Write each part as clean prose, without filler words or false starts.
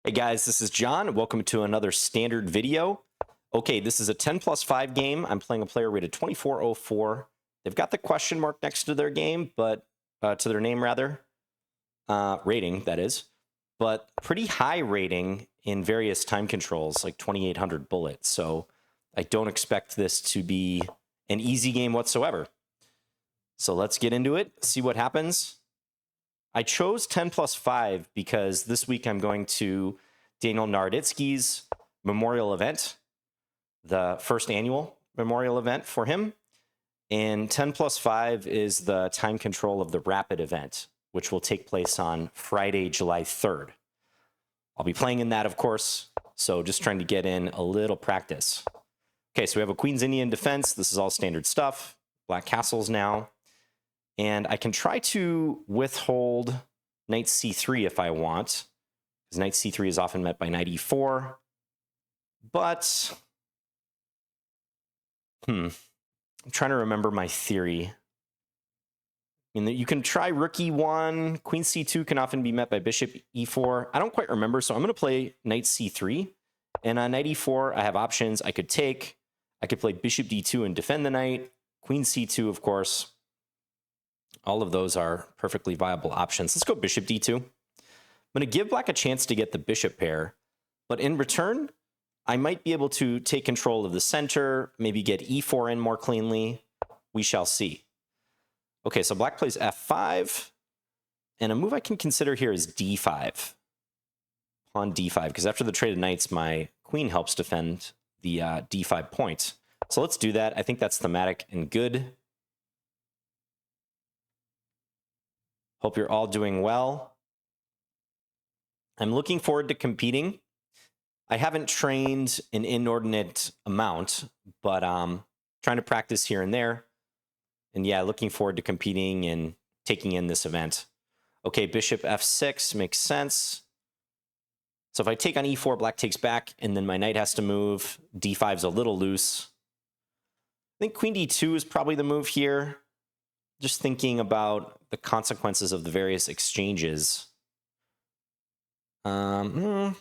Hey guys, this is John. Welcome to another standard video. Okay, this is a 10+5 game. I'm playing a player rated 2404. They've got the question mark next to their game, but to their name rather, rating that is, but pretty high rating in various time controls, like 2800 bullets. So I don't expect this to be an easy game whatsoever. So let's get into it, see what happens. I chose 10+5 because this week I'm going to Daniel Naroditsky's memorial event, the first annual memorial event for him. And 10+5 is the time control of the rapid event, which will take place on Friday, July 3rd. I'll be playing in that, of course, so just trying to get in a little practice. Okay, so we have a Queen's Indian defense. This is all standard stuff. Black castles now. And I can try to withhold knight c3 if I want, because knight c3 is often met by knight e4. But, I'm trying to remember my theory. I mean, you can try rook e1, queen c2 can often be met by bishop e4. I don't quite remember, so I'm going to play knight c3. And on knight e4, I have options. I could take, I could play bishop d2 and defend the knight, queen c2, of course. All of those are perfectly viable options. Let's go bishop d2. I'm going to give black a chance to get the bishop pair, but in return, I might be able to take control of the center, maybe get e4 in more cleanly. We shall see. Okay, so black plays f5, and a move I can consider here is d5. Pawn d5, because after the trade of knights, my queen helps defend the d5 point. So let's do that. I think that's thematic and good. Hope you're all doing well. I'm looking forward to competing. I haven't trained an inordinate amount, but trying to practice here and there. And yeah, looking forward to competing and taking in this event. Okay, bishop f6 makes sense. So if I take on e4, black takes back, and then my knight has to move. d5's a little loose. I think queen d2 is probably the move here. Just thinking about the consequences of the various exchanges. Queen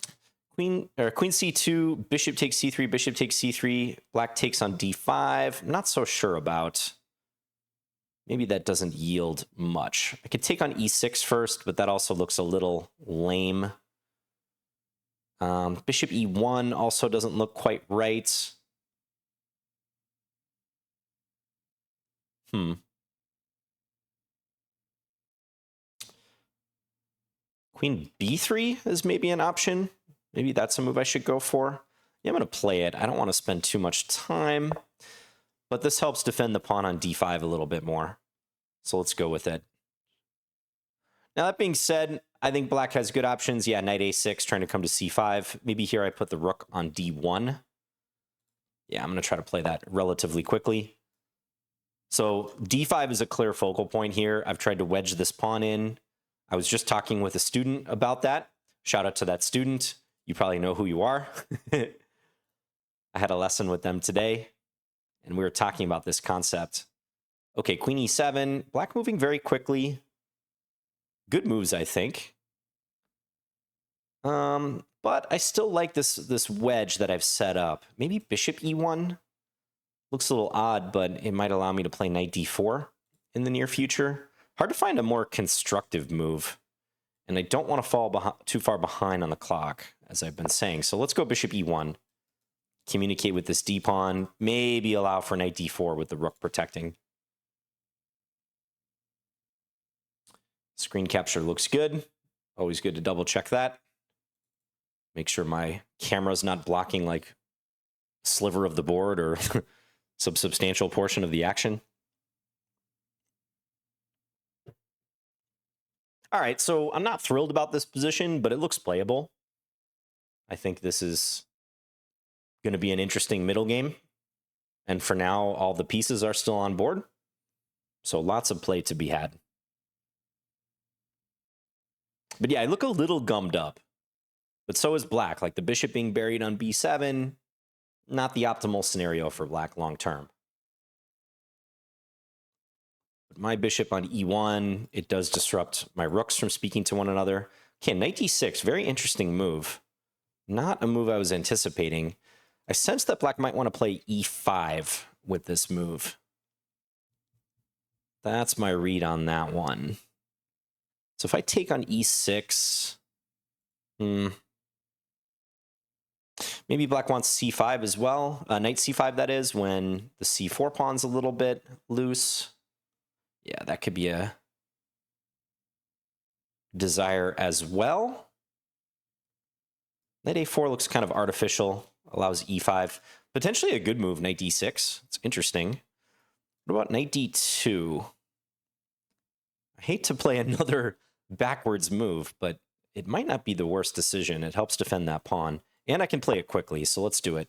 c2, bishop takes c3, bishop takes c3, black takes on d5. I'm not so sure about. Maybe that doesn't yield much. I could take on e6 first, but that also looks a little lame. Bishop e1 also doesn't look quite right. Queen b3 is maybe an option. Maybe that's a move I should go for. Yeah, I'm going to play it. I don't want to spend too much time, but this helps defend the pawn on d5 a little bit more. So let's go with it. Now, that being said, I think black has good options. Yeah, knight a6, trying to come to c5. Maybe here I put the rook on d1. Yeah, I'm going to try to play that relatively quickly. So d5 is a clear focal point here. I've tried to wedge this pawn in. I was just talking with a student about that. Shout out to that student. You probably know who you are. I had a lesson with them today, and we were talking about this concept. Okay, queen e7. Black moving very quickly. Good moves, I think. But I still like this wedge that I've set up. Maybe bishop e1. Looks a little odd, but it might allow me to play knight d4 in the near future. Hard to find a more constructive move. And I don't want to fall too far behind on the clock, as I've been saying. So let's go bishop e1. Communicate with this d-pawn. Maybe allow for knight d4 with the rook protecting. Screen capture looks good. Always good to double check that. Make sure my camera's not blocking like a sliver of the board or some substantial portion of the action. All right, so I'm not thrilled about this position, but it looks playable. I think this is going to be an interesting middle game. And for now, all the pieces are still on board. So lots of play to be had. But yeah, I look a little gummed up. But so is black. Like the bishop being buried on b7, not the optimal scenario for black long term. My bishop on e1, it does disrupt my rooks from speaking to one another. Okay, knight d6, very interesting move. Not a move I was anticipating. I sense that black might want to play e5 with this move. That's my read on that one. So if I take on e6, maybe black wants c5 as well. Knight c5, that is, when the c4 pawn's a little bit loose. Yeah, that could be a desire as well. Knight a4 looks kind of artificial, allows e5. Potentially a good move, knight d6. It's interesting. What about knight d2? I hate to play another backwards move, but it might not be the worst decision. It helps defend that pawn. And I can play it quickly, so let's do it.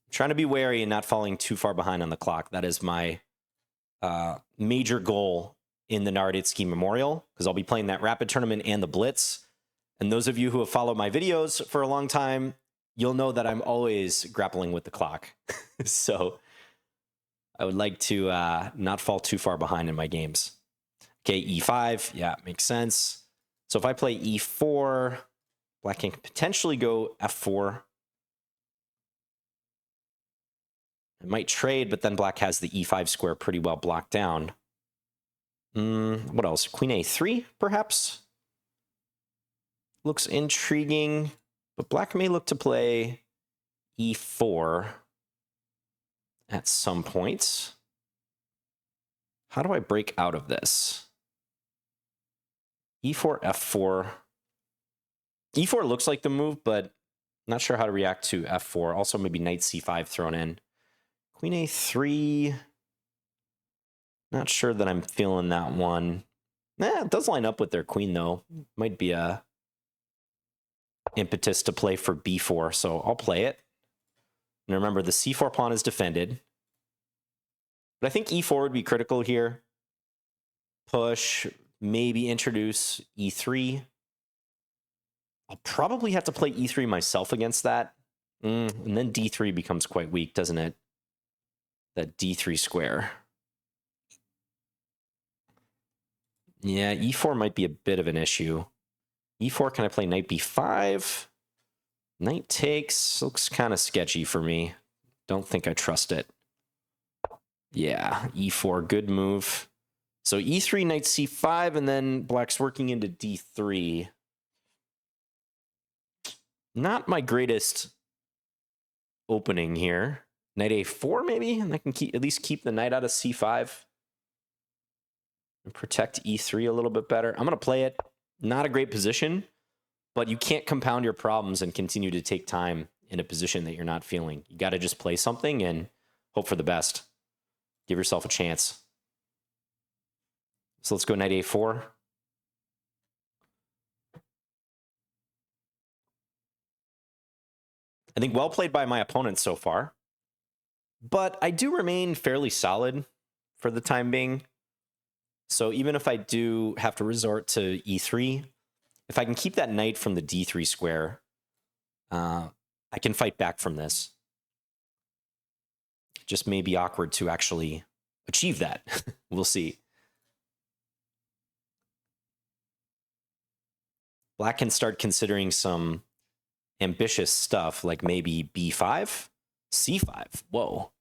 I'm trying to be wary and not falling too far behind on the clock. That is my major goal in the Naroditsky Memorial, because I'll be playing that Rapid Tournament and the Blitz. And those of you who have followed my videos for a long time, you'll know that I'm always grappling with the clock. So I would like to not fall too far behind in my games. Okay, e5. Yeah, makes sense. So if I play e4, black can potentially go f4. It might trade, but then black has the e5 square pretty well blocked down. What else? Queen a3, perhaps? Looks intriguing, but black may look to play e4 at some point. How do I break out of this? e4, f4. e4 looks like the move, but not sure how to react to f4. Also, maybe knight c5 thrown in. Queen a3. Not sure that I'm feeling that one. It does line up with their queen, though. Might be a impetus to play for b4, so I'll play it. And remember, the c4 pawn is defended. But I think e4 would be critical here. Push, maybe introduce e3. I'll probably have to play e3 myself against that. And then d3 becomes quite weak, doesn't it? That d3 square. Yeah, e4 might be a bit of an issue. e4, can I play knight b5? Knight takes, looks kind of sketchy for me. Don't think I trust it. Yeah, e4, good move. So e3, knight c5, and then black's working into d3. Not my greatest opening here. Knight a4, maybe? And I can at least keep the knight out of c5. And protect e3 a little bit better. I'm going to play it. Not a great position, but you can't compound your problems and continue to take time in a position that you're not feeling. You got to just play something and hope for the best. Give yourself a chance. So let's go knight a4. I think well played by my opponent so far, but I do remain fairly solid for the time being. So even if I do have to resort to e3, if I can keep that knight from the d3 square, I can fight back from this. It just may be awkward to actually achieve that. We'll see. Black can start considering some ambitious stuff, like maybe b5, c5. Whoa.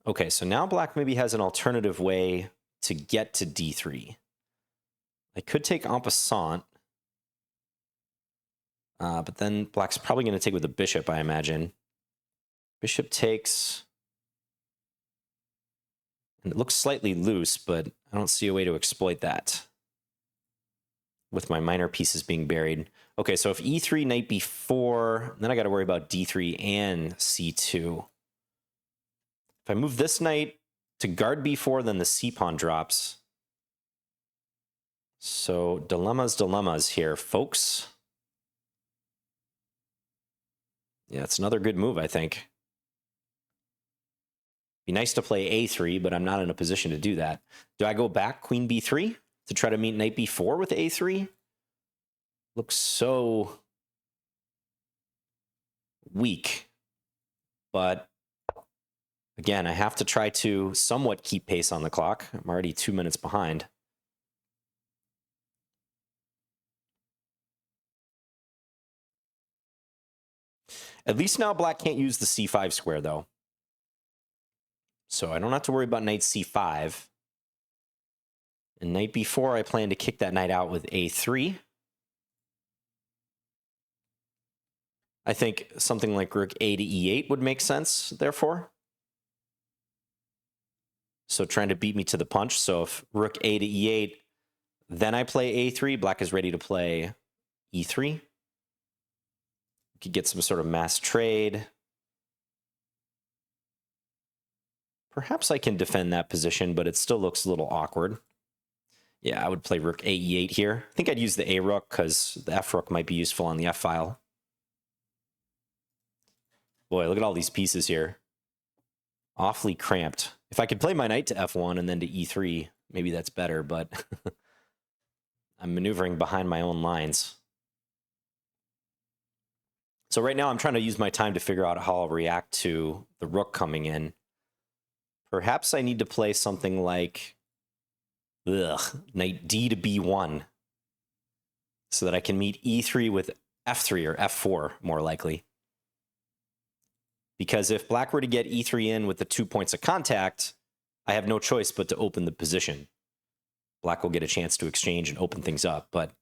Okay, so now black maybe has an alternative way to get to d3. I could take en passant, but then black's probably going to take with the bishop, I imagine. Bishop takes. And it looks slightly loose, but I don't see a way to exploit that with my minor pieces being buried. Okay, so if e3, knight b4, then I got to worry about d3 and c2. If I move this knight to guard b4, then the c pawn drops. So dilemmas here, folks. Yeah, it's another good move, I think. Be nice to play a3, but I'm not in a position to do that. Do I go back queen b3 to try to meet knight b4 with a3? Looks so weak. But again, I have to try to somewhat keep pace on the clock. I'm already 2 minutes behind. At least now black can't use the c5 square, though. So I don't have to worry about knight c5. And knight b4, I plan to kick that knight out with a3. I think something like rook a to e8 would make sense, therefore. So trying to beat me to the punch. So if rook a to e8, then I play a3, black is ready to play e3. You could get some sort of mass trade. Perhaps I can defend that position, but it still looks a little awkward. Yeah, I would play rook a e8 here. I think I'd use the a rook because the f rook might be useful on the f file. Boy, look at all these pieces here. Awfully cramped. If I could play my knight to f1 and then to e3, maybe that's better, but I'm maneuvering behind my own lines. So right now I'm trying to use my time to figure out how I'll react to the rook coming in. Perhaps I need to play something like knight d to b1 so that I can meet e3 with f3 or f4, more likely. Because if black were to get e3 in with the 2 points of contact, I have no choice but to open the position. Black will get a chance to exchange and open things up. But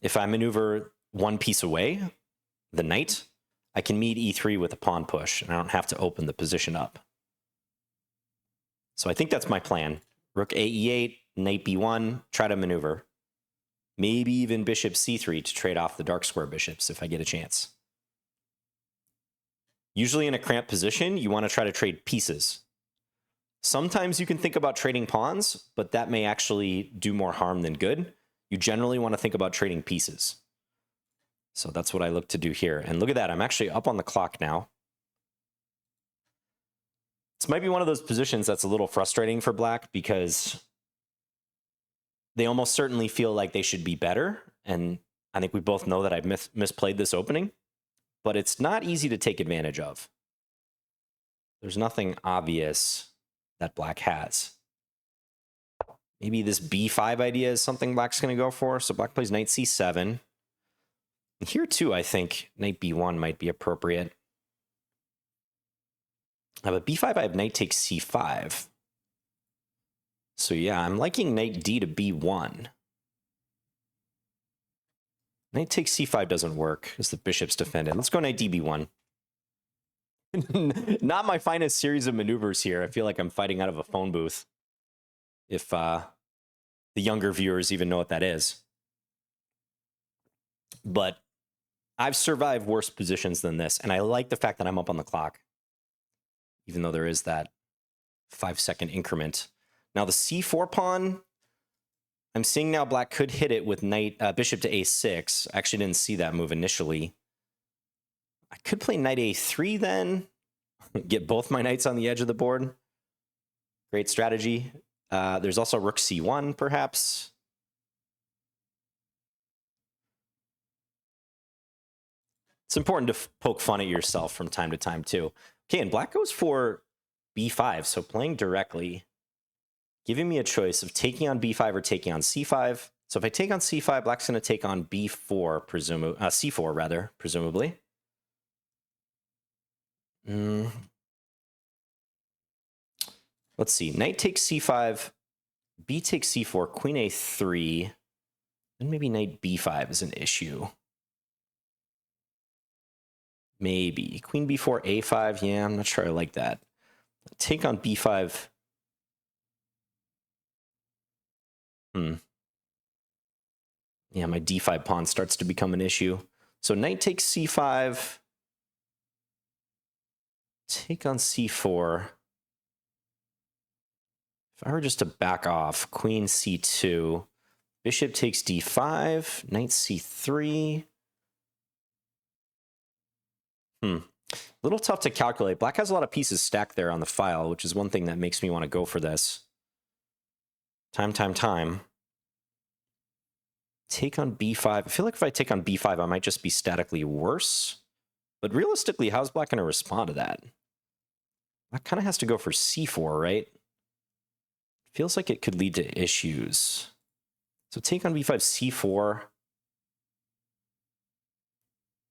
if I maneuver one piece away, the knight, I can meet e3 with a pawn push, and I don't have to open the position up. So I think that's my plan. Rook a e8, knight b1, try to maneuver. Maybe even bishop c3 to trade off the dark square bishops if I get a chance. Usually in a cramped position, you want to try to trade pieces. Sometimes you can think about trading pawns, but that may actually do more harm than good. You generally want to think about trading pieces. So that's what I look to do here. And look at that, I'm actually up on the clock now. This might be one of those positions that's a little frustrating for black because they almost certainly feel like they should be better. And I think we both know that I've misplayed this opening, but it's not easy to take advantage of. There's nothing obvious that black has. Maybe this b5 idea is something black's going to go for. So black plays knight c7. Here too, I think knight b1 might be appropriate. But b5, I have knight takes c5. So yeah, I'm liking knight d to b1. Knight takes c5 doesn't work as the bishop's defended. Let's go knight db1. Not my finest series of maneuvers here. I feel like I'm fighting out of a phone booth. If the younger viewers even know what that is. But I've survived worse positions than this, and I like the fact that I'm up on the clock, even though there is that 5-second increment. Now the c4 pawn, I'm seeing now black could hit it with knight bishop to a6. I actually didn't see that move initially. I could play knight a3 then, get both my knights on the edge of the board. Great strategy. There's also rook c1, perhaps. It's important to poke fun at yourself from time to time, too. Okay, and black goes for b5, so playing directly, giving me a choice of taking on b5 or taking on c5. So if I take on c5, black's going to take on b4, c4 rather, presumably. Let's see. Knight takes c5, b takes c4, queen a3, and maybe knight b5 is an issue. Maybe. Queen b4, a5. Yeah, I'm not sure I like that. Take on b5. Yeah, my d5 pawn starts to become an issue. So knight takes c5. Take on c4. If I were just to back off, queen c2. Bishop takes d5. Knight c3. A little tough to calculate. Black has a lot of pieces stacked there on the file, which is one thing that makes me want to go for this. Time. Take on b5. I feel like if I take on b5, I might just be statically worse. But realistically, how's black going to respond to that? Black kind of has to go for c4, right? Feels like it could lead to issues. So take on b5, c4.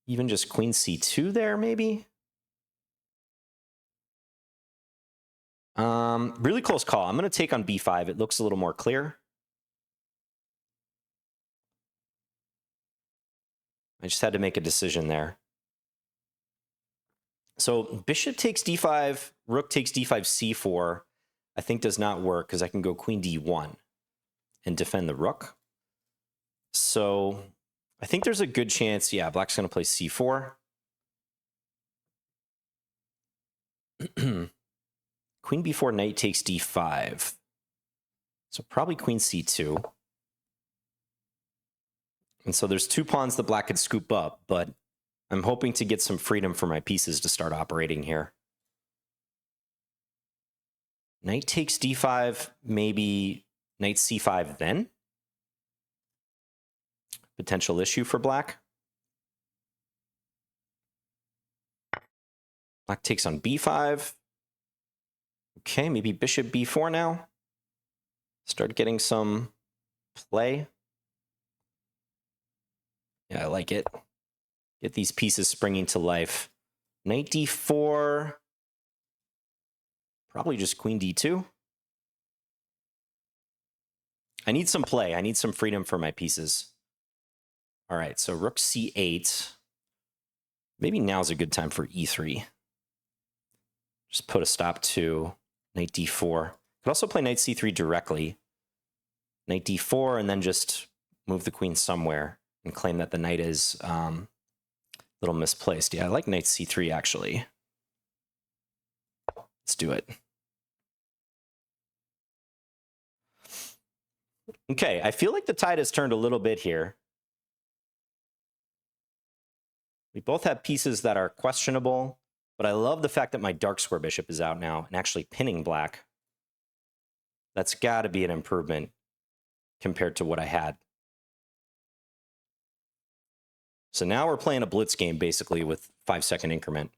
Even just queen c2 there, maybe? Really close call. I'm going to take on b5. It looks a little more clear. I just had to make a decision there. So bishop takes d5, rook takes d5, c4, I think does not work because I can go queen d1 and defend the rook. So I think there's a good chance, yeah, black's going to play c4. Queen b4, knight takes d5. So probably queen c2. And so there's 2 pawns that black could scoop up, but I'm hoping to get some freedom for my pieces to start operating here. Knight takes d5, maybe knight c5 then? Potential issue for black. Black takes on b5. Okay, maybe bishop b4 now. Start getting some play. Yeah, I like it. Get these pieces springing to life. Knight d4. Probably just queen d2. I need some play. I need some freedom for my pieces. All right, so rook c8. Maybe now's a good time for e3. Just put a stop to knight d4. Could also play knight c3 directly. Knight d4, and then just move the queen somewhere and claim that the knight is a little misplaced. Yeah, I like knight c3, actually. Let's do it. Okay, I feel like the tide has turned a little bit here. We both have pieces that are questionable, but I love the fact that my dark square bishop is out now and actually pinning black. That's got to be an improvement compared to what I had. So now we're playing a blitz game, basically, with 5-second increment.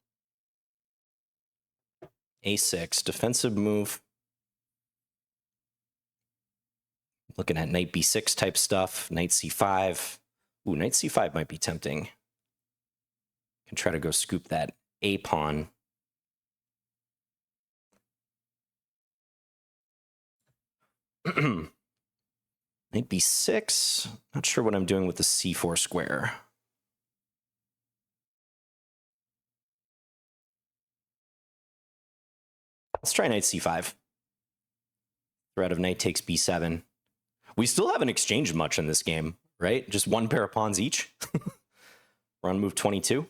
a6, defensive move. Looking at knight b6 type stuff, knight c5. Ooh, knight c5 might be tempting. Can try to go scoop that a pawn. Knight b6. Not sure what I'm doing with the c4 square. Let's try knight c5. Threat of knight takes b7. We still haven't exchanged much in this game, right? Just 1 pair of pawns each. We're on move 22.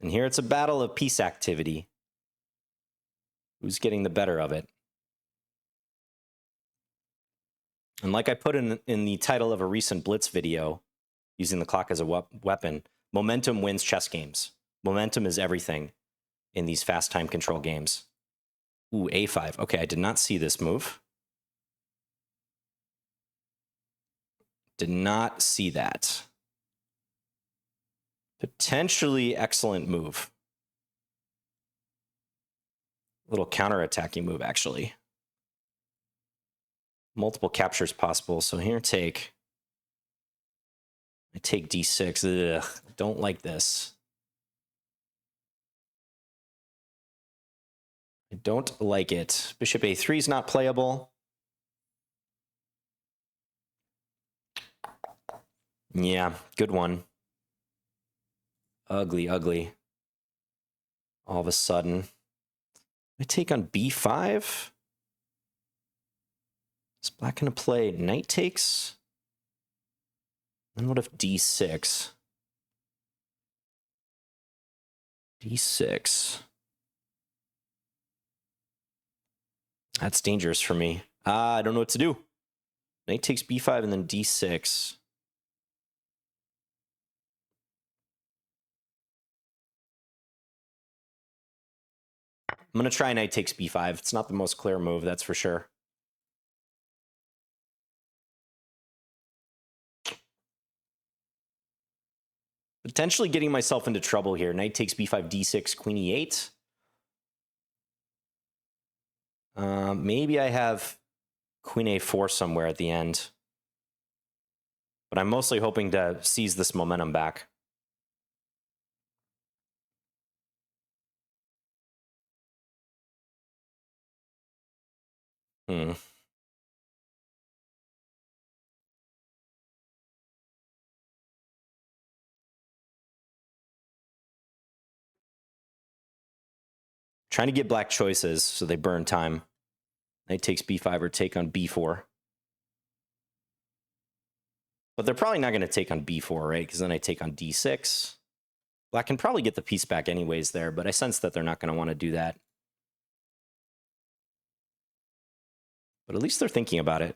And here it's a battle of piece activity. Who's getting the better of it? And like I put in the title of a recent Blitz video, using the clock as a weapon, momentum wins chess games. Momentum is everything in these fast time control games. Ooh, a5. Okay, I did not see this move. Did not see that. Potentially excellent move. Little counter-attacking move, actually. Multiple captures possible. So here, I take d6. Ugh, don't like this. I don't like it. Bishop a3 is not playable. Yeah, good one. Ugly, ugly. All of a sudden. I take on b5. Is black going to play knight takes? And what if d6? d6. That's dangerous for me. I don't know what to do. Knight takes b5 and then d6. I'm going to try knight takes b5. It's not the most clear move, that's for sure. Potentially getting myself into trouble here. Knight takes b5, d6, queen e8. Maybe I have queen a4 somewhere at the end. But I'm mostly hoping to seize this momentum back. Hmm. Trying to get black choices so they burn time. Knight takes b5 or take on b4. But they're probably not going to take on b4, right? Because then I take on d6. Black can probably get the piece back anyways there, but I sense that they're not going to want to do that. But at least they're thinking about it.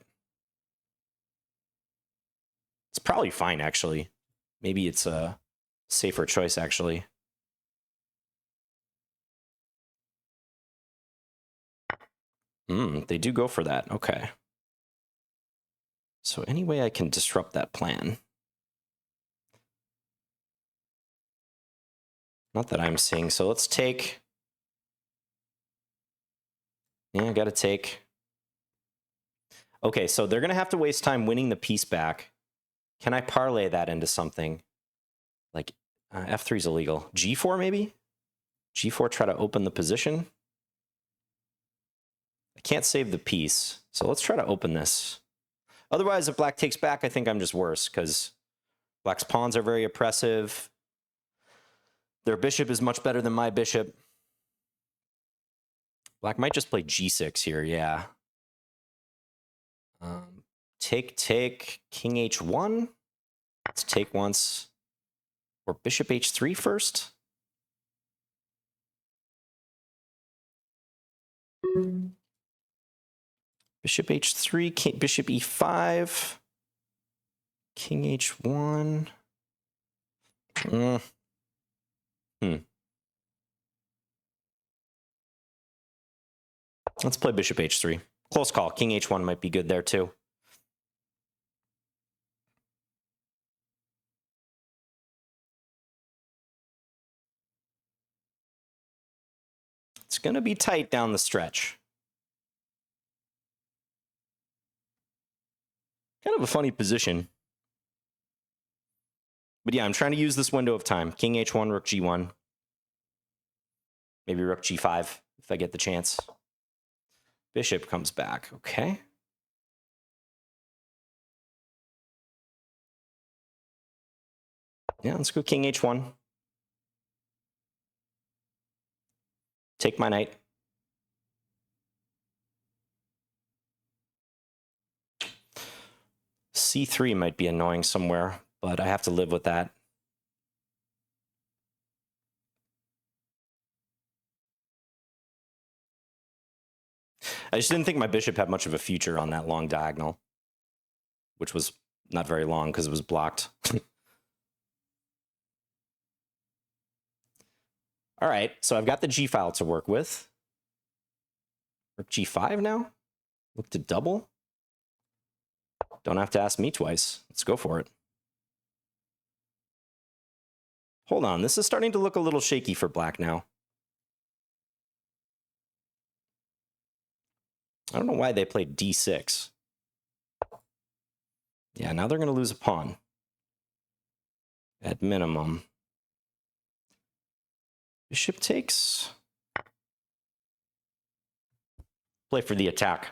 It's probably fine, actually. Maybe it's a safer choice, actually. They do go for that. Okay. So any way I can disrupt that plan? Not that I'm seeing. So let's take... Yeah, I got to take... Okay, so they're going to have to waste time winning the piece back. Can I parlay that into something? Like, f3 is illegal. g4, maybe? g4, try to open the position. I can't save the piece, so let's try to open this. Otherwise, if black takes back, I think I'm just worse, because black's pawns are very oppressive. Their bishop is much better than my bishop. Black might just play g6 here, yeah. Take, king h1. Let's take once. Or bishop h3 first. Bishop h3, bishop e5. King h1. Let's play bishop h3. Close call. King h1 might be good there too. It's going to be tight down the stretch. Kind of a funny position. But yeah, I'm trying to use this window of time. King h1, rook g1. Maybe rook g5 if I get the chance. Bishop comes back. Okay. Yeah, let's go king h1. Take my knight. c3 might be annoying somewhere, but I have to live with that. I just didn't think my bishop had much of a future on that long diagonal, which was not very long because it was blocked. All right, so I've got the g file to work with. Rook g5 now. Look to double. Don't have to ask me twice. Let's go for it. Hold on, this is starting to look a little shaky for black now. I don't know why they played d6. Yeah, now they're going to lose a pawn. At minimum. Bishop takes. Play for the attack.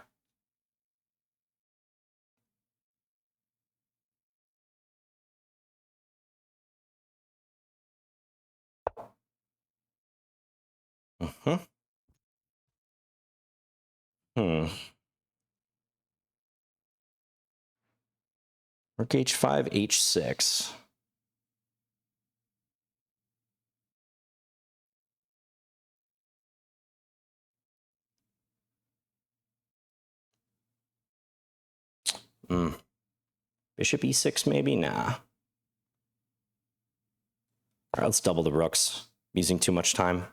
Rook h5, h6. Bishop e6 maybe? Nah. All right, let's double the rooks. I'm using too much time.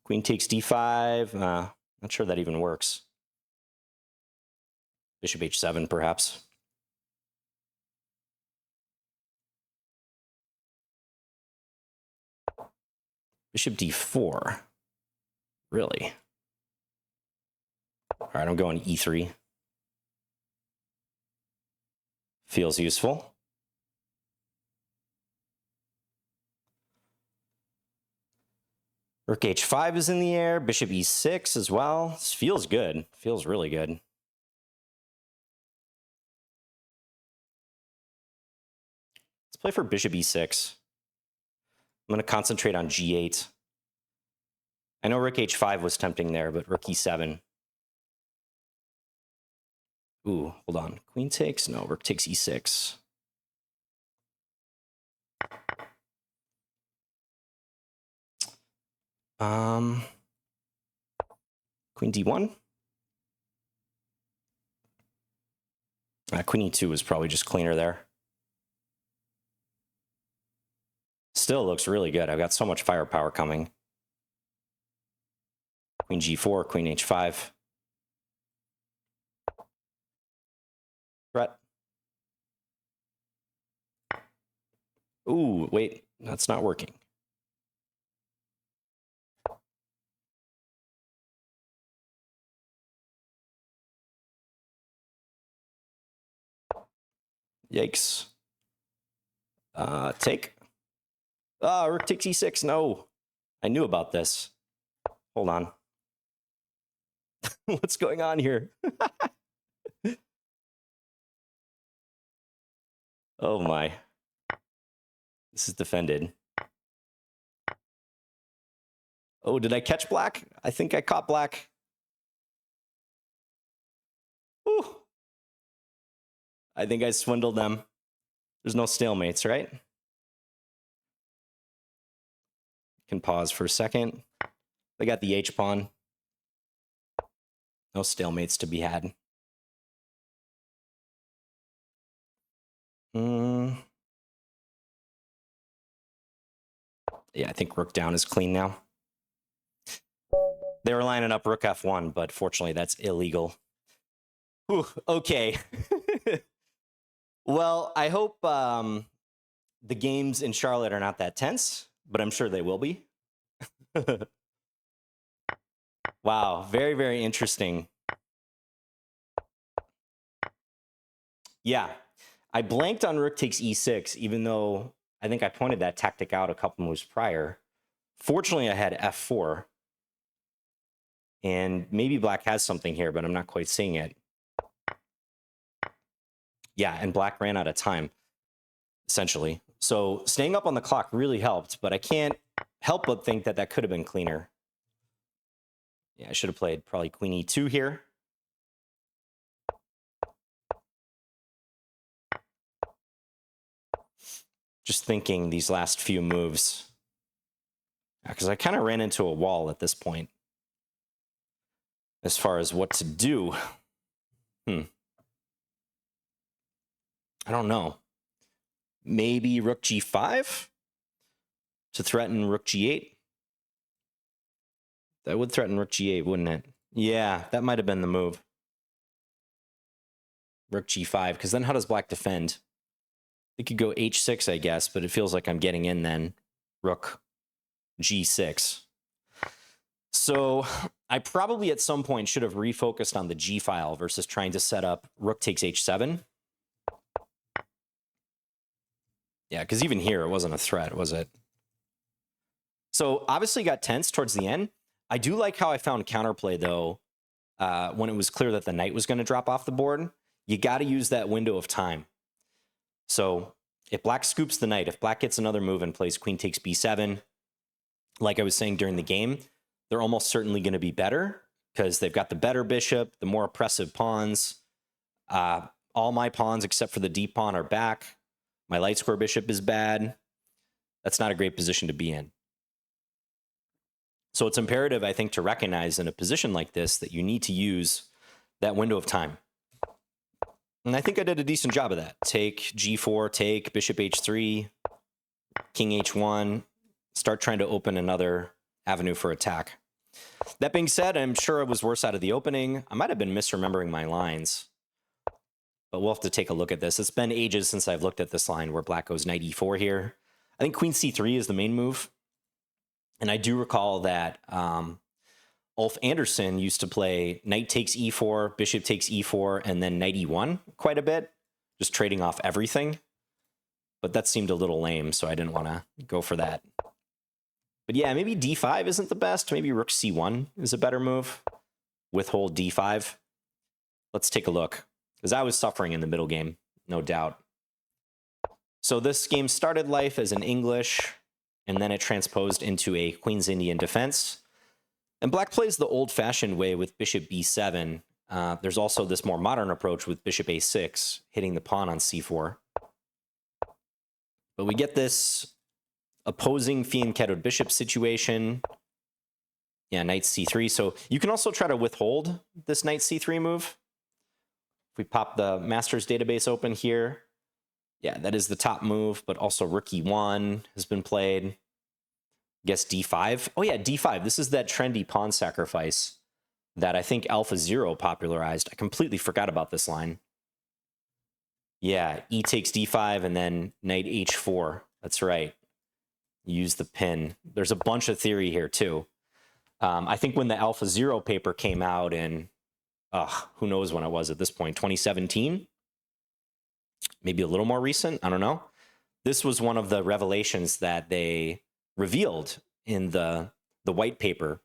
Queen takes d5. Not sure that even works. Bishop h7, perhaps. Bishop d4. Really? All right, I'm going e3. Feels useful. Rook h5 is in the air. Bishop e6 as well. This feels good. Feels really good. Let's play for bishop e6. I'm going to concentrate on g8. I know rook h5 was tempting there, but rook e7. Ooh, hold on. Queen takes? No, rook takes e6. Queen d1. Queen e2 was probably just cleaner there. Still looks really good. I've got so much firepower coming. Queen g4, queen h5. Threat. Ooh, wait, that's not working. Yikes. Take. Rook takes e6. No. I knew about this. Hold on. What's going on here? Oh my. This is defended. Oh, did I catch black? I think I caught black. Ooh. I think I swindled them. There's no stalemates, right? Can pause for a second. They got the h-pawn. No stalemates to be had. Yeah, I think rook down is clean now. They were lining up rook f1, but fortunately that's illegal. Whew, okay. Well, I hope the games in Charlotte are not that tense, but I'm sure they will be. Wow, very, very interesting. Yeah, I blanked on rook takes e6, even though I think I pointed that tactic out a couple moves prior. Fortunately, I had f4. And maybe black has something here, but I'm not quite seeing it. Yeah, and black ran out of time, essentially. So staying up on the clock really helped, but I can't help but think that that could have been cleaner. Yeah, I should have played probably queen e2 here. Just thinking these last few moves. Because I kind of ran into a wall at this point as far as what to do. I don't know. Maybe rook g5 to threaten rook g8. That would threaten rook g8, wouldn't it? Yeah, that might have been the move. Rook g5, because then how does black defend? It could go h6, I guess, but it feels like I'm getting in then. Rook g6. So I probably at some point should have refocused on the g file versus trying to set up rook takes h7. Yeah, because even here, it wasn't a threat, was it? So obviously got tense towards the end. I do like how I found counterplay, though, when it was clear that the knight was going to drop off the board. You got to use that window of time. So if black scoops the knight, if black gets another move and plays queen takes b7, like I was saying during the game, they're almost certainly going to be better because they've got the better bishop, the more oppressive pawns. All my pawns except for the d pawn are back. My light square bishop is bad. That's not a great position to be in. So it's imperative, I think, to recognize in a position like this that you need to use that window of time. And I think I did a decent job of that. Take g4, take bishop h3, king h1, start trying to open another avenue for attack. That being said, I'm sure I was worse out of the opening. I might have been misremembering my lines, but we'll have to take a look at this. It's been ages since I've looked at this line where black goes knight e4 here. I think queen c3 is the main move. And I do recall that Ulf Anderson used to play knight takes e4, bishop takes e4, and then knight e1 quite a bit, just trading off everything. But that seemed a little lame, so I didn't want to go for that. But yeah, maybe d5 isn't the best. Maybe rook c1 is a better move. Withhold d5. Let's take a look, because I was suffering in the middle game, no doubt. So this game started life as an English, and then it transposed into a Queen's Indian defense. And black plays the old-fashioned way with bishop b7. There's also this more modern approach with bishop a6, hitting the pawn on c4. But we get this opposing fianchettoed bishop situation. Yeah, knight c3. So you can also try to withhold this knight c3 move. If we pop the master's database open here, yeah, that is the top move, but also rook e1 has been played. Guess d5. Oh yeah, d5. This is that trendy pawn sacrifice that I think AlphaZero popularized. I completely forgot about this line. Yeah, e takes d5 and then knight h4. That's right. Use the pin. There's a bunch of theory here too. I think when the AlphaZero paper came out in, who knows when it was at this point, 2017? Maybe a little more recent, I don't know. This was one of the revelations that they revealed in the white paper.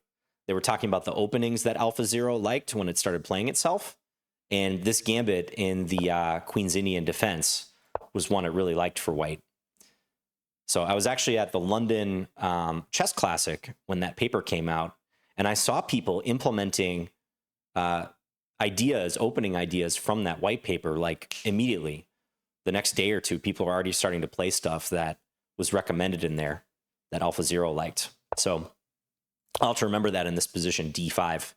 They were talking about the openings that AlphaZero liked when it started playing itself. And this gambit in the Queen's Indian defense was one it really liked for white. So I was actually at the London Chess Classic when that paper came out, and I saw people implementing opening ideas from that white paper, like immediately. The next day or two, people are already starting to play stuff that was recommended in there that AlphaZero liked. So I'll have to remember that in this position, d5.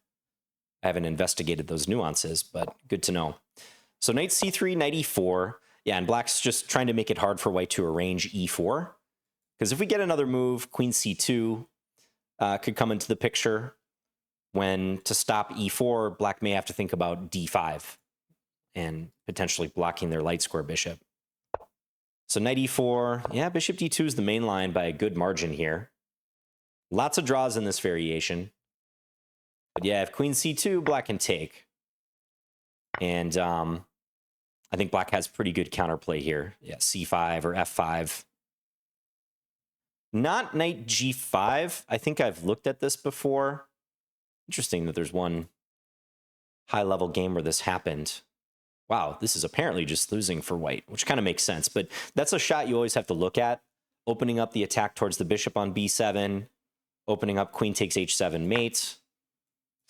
I haven't investigated those nuances, but good to know. So knight c3, knight e4. Yeah, and black's just trying to make it hard for white to arrange e4. Because if we get another move, queen c2 could come into the picture. When to stop e4, black may have to think about d5 and potentially blocking their light square bishop. So knight e4, yeah, bishop d2 is the main line by a good margin here. Lots of draws in this variation. But yeah, if queen c2, black can take. And I think black has pretty good counterplay here. Yeah, c5 or f5. Not knight g5. I think I've looked at this before. Interesting that there's one high-level game where this happened. Wow, this is apparently just losing for white, which kind of makes sense. But that's a shot you always have to look at. Opening up the attack towards the bishop on b7. Opening up queen takes h7 mate.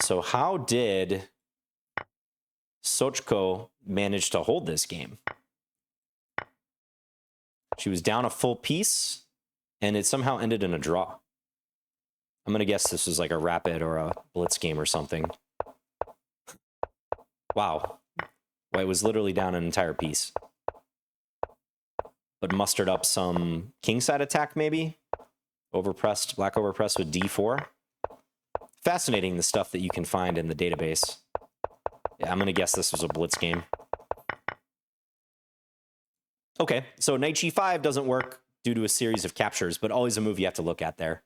So how did Sochko manage to hold this game? She was down a full piece, and it somehow ended in a draw. I'm going to guess this was like a rapid or a blitz game or something. Wow. White was literally down an entire piece. But mustered up some kingside attack, maybe? Overpressed, black overpressed with d4. Fascinating, the stuff that you can find in the database. Yeah, I'm going to guess this was a blitz game. Okay, so knight g5 doesn't work due to a series of captures, but always a move you have to look at there.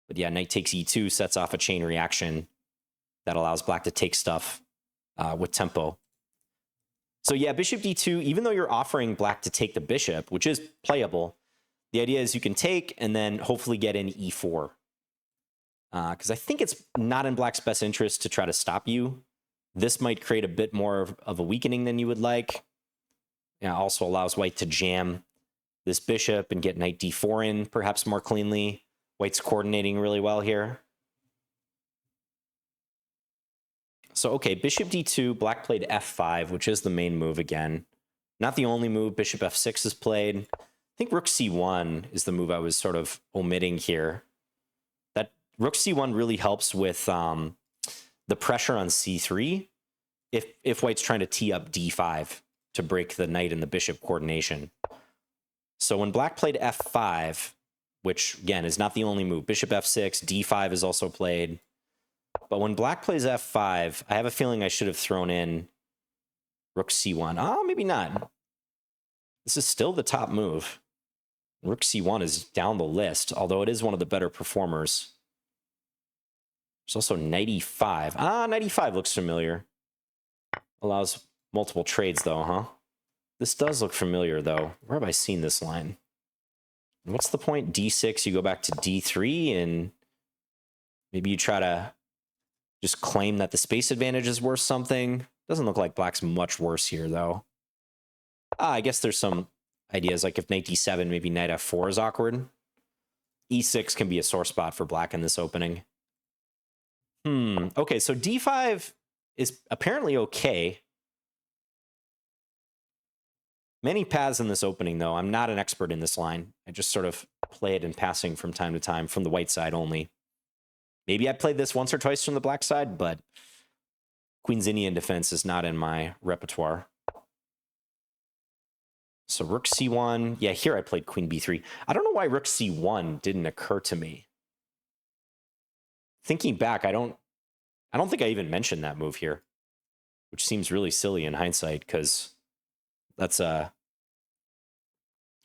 But yeah, knight takes e2 sets off a chain reaction that allows black to take stuff with tempo. So yeah, bishop d2, even though you're offering black to take the bishop, which is playable, the idea is you can take and then hopefully get in e4. Because I think it's not in black's best interest to try to stop you. This might create a bit more of a weakening than you would like. Yeah, also allows white to jam this bishop and get knight d4 in perhaps more cleanly. White's coordinating really well here. So, okay, bishop d2, black played f5, which is the main move again. Not the only move, bishop f6 is played. I think rook c1 is the move I was sort of omitting here. That rook c1 really helps with the pressure on c3 if white's trying to tee up d5 to break the knight and the bishop coordination. So when black played f5, which again is not the only move, bishop f6, d5 is also played. But when black plays f5, I have a feeling I should have thrown in rook c1. Oh, maybe not. This is still the top move. Rook c1 is down the list, although it is one of the better performers. There's also knight e5. Knight e5 looks familiar. Allows multiple trades, though, huh? This does look familiar, though. Where have I seen this line? What's the point? D6, you go back to D3, and maybe you try to just claim that the space advantage is worth something. Doesn't look like black's much worse here, though. I guess there's some ideas, like if knight D7, maybe knight F4 is awkward. E6 can be a sore spot for black in this opening. Okay, so D5 is apparently okay. Many paths in this opening, though. I'm not an expert in this line. I just sort of play it in passing from time to time from the white side only. Maybe I played this once or twice from the black side, but Queen's Indian defense is not in my repertoire. So rook c1. Yeah, here I played queen b3. I don't know why rook c1 didn't occur to me. Thinking back, I don't think I even mentioned that move here, which seems really silly in hindsight because that's a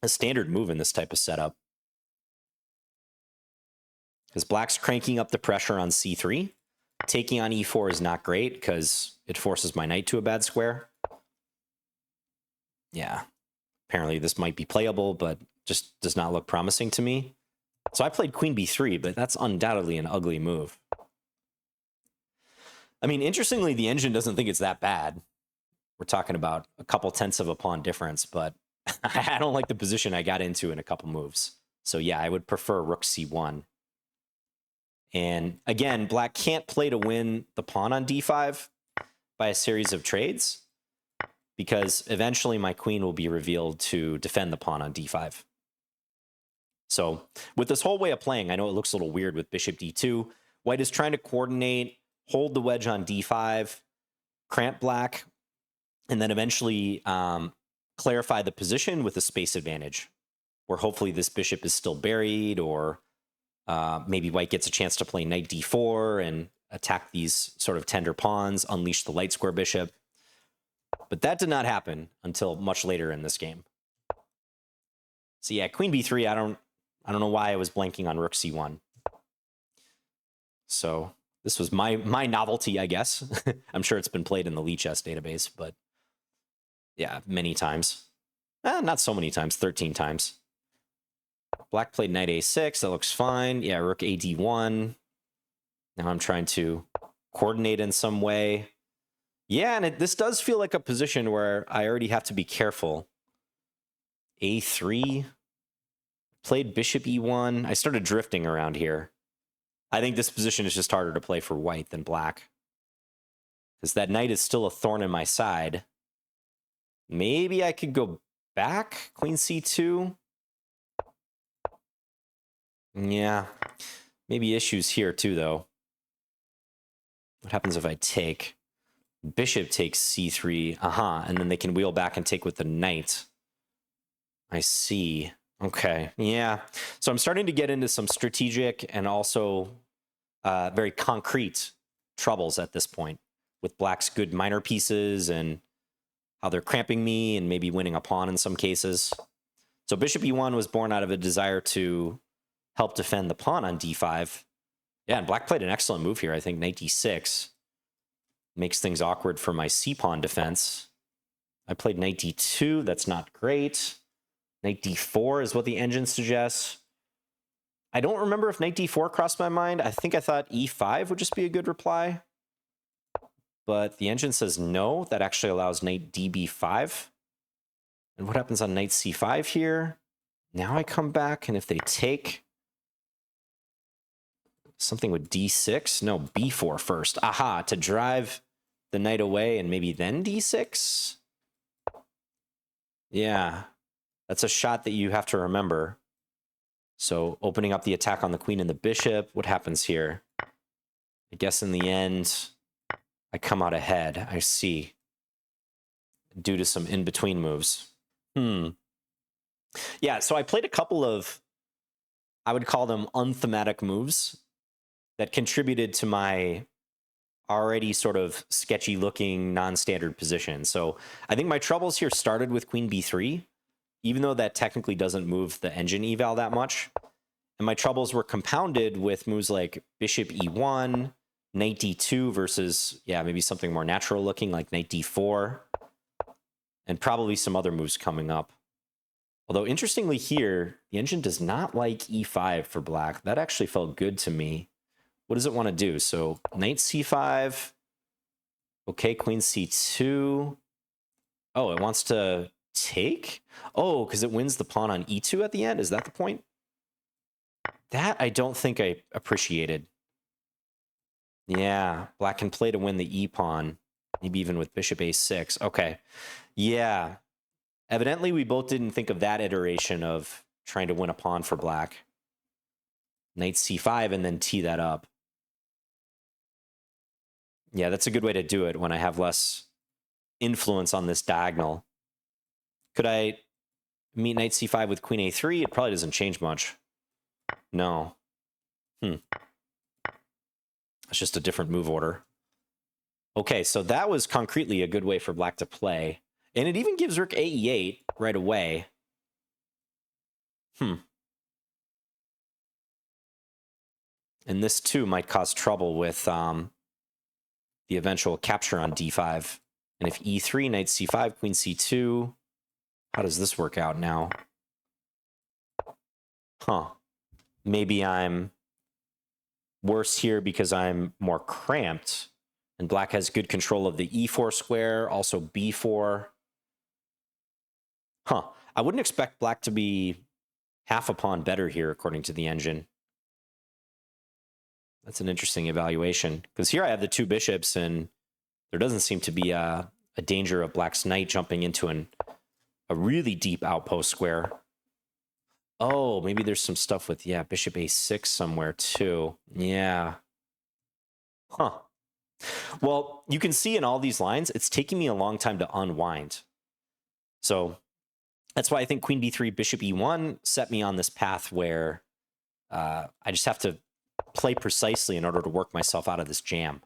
standard move in this type of setup. Because black's cranking up the pressure on c3. Taking on e4 is not great because it forces my knight to a bad square. Yeah, apparently this might be playable, but just does not look promising to me. So I played queen b3, but that's undoubtedly an ugly move. I mean, interestingly, the engine doesn't think it's that bad. We're talking about a couple tenths of a pawn difference, but I don't like the position I got into in a couple moves. So yeah, I would prefer rook c1. And again, black can't play to win the pawn on d5 by a series of trades, because eventually my queen will be revealed to defend the pawn on d5. So with this whole way of playing, I know it looks a little weird with bishop d2. White is trying to coordinate, hold the wedge on d5, cramp black, and then eventually clarify the position with a space advantage, where hopefully this bishop is still buried, or maybe white gets a chance to play knight d4 and attack these sort of tender pawns, unleash the light square bishop. But that did not happen until much later in this game. So yeah, queen b3, I don't know why I was blanking on rook c1. So this was my novelty, I guess. I'm sure it's been played in the Lee chess database, but yeah, many times. Not so many times, 13 times. Black played knight a6, that looks fine. Yeah, rook ad1. Now I'm trying to coordinate in some way. Yeah, and this does feel like a position where I already have to be careful. a3. Played bishop e1. I started drifting around here. I think this position is just harder to play for white than black, because that knight is still a thorn in my side. Maybe I could go back, queen c2. Yeah, maybe issues here too, though. What happens if I take? Bishop takes c3, and then they can wheel back and take with the knight. I see. Okay, yeah. So I'm starting to get into some strategic and also very concrete troubles at this point, with black's good minor pieces and how they're cramping me and maybe winning a pawn in some cases. So bishop e1 was born out of a desire to help defend the pawn on d5. Yeah, and black played an excellent move here. I think knight d6 makes things awkward for my c-pawn defense. I played knight d2. That's not great. Knight d4 is what the engine suggests. I don't remember if knight d4 crossed my mind. I think I thought e5 would just be a good reply. But the engine says no. That actually allows knight db5. And what happens on knight c5 here? Now I come back, and if they take something with d6, no, b4 first. Aha, to drive the knight away and maybe then d6? Yeah, that's a shot that you have to remember. So opening up the attack on the queen and the bishop, what happens here? I guess in the end, I come out ahead. I see. Due to some in-between moves. Yeah, so I played a couple of, I would call them unthematic moves that contributed to my already sort of sketchy looking non-standard position. So I think my troubles here started with queen b3, even though that technically doesn't move the engine eval that much. And my troubles were compounded with moves like bishop e1, knight d2 versus, yeah, maybe something more natural looking like knight d4, and probably some other moves coming up. Although, interestingly here, the engine does not like e5 for black. That actually felt good to me. What does it want to do? So, knight c5. Okay, queen c2. Oh, it wants to take? Oh, because it wins the pawn on e2 at the end? Is that the point? That I don't think I appreciated. Yeah, black can play to win the e-pawn. Maybe even with bishop a6. Okay. Yeah. Evidently, we both didn't think of that iteration of trying to win a pawn for black. Knight c5 and then tee that up. Yeah, that's a good way to do it when I have less influence on this diagonal. Could I meet knight c5 with queen a3? It probably doesn't change much. No. It's just a different move order. Okay, so that was concretely a good way for black to play. And it even gives rook a e8 right away. And this, too, might cause trouble with the eventual capture on d5. And if e3, knight c5, queen c2, how does this work out now? Maybe I'm worse here because I'm more cramped. And black has good control of the e4 square, also b4. I wouldn't expect black to be half a pawn better here, according to the engine. That's an interesting evaluation. Because here I have the two bishops, and there doesn't seem to be a danger of black's knight jumping into a really deep outpost square. Oh, maybe there's some stuff with, yeah, bishop a6 somewhere, too. Yeah. Well, you can see in all these lines, it's taking me a long time to unwind. So that's why I think queen b3, bishop e1 set me on this path where I just have to play precisely in order to work myself out of this jam.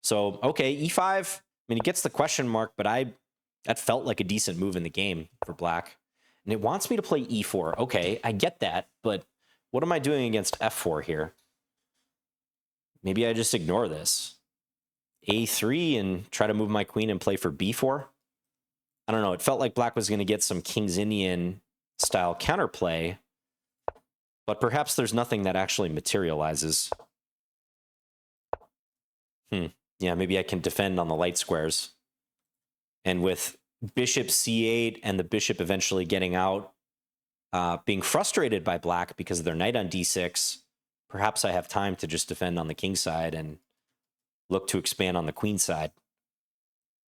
So, okay, e5, I mean, it gets the question mark, but that felt like a decent move in the game for black. And it wants me to play e4. Okay, I get that, but what am I doing against f4 here? Maybe I just ignore this. a3 and try to move my queen and play for b4. I don't know. It felt like black was going to get some King's Indian style counterplay, but perhaps there's nothing that actually materializes. Yeah, maybe I can defend on the light squares. And with bishop c8 and the bishop eventually getting out, being frustrated by black because of their knight on d6, perhaps I have time to just defend on the king side and look to expand on the queen side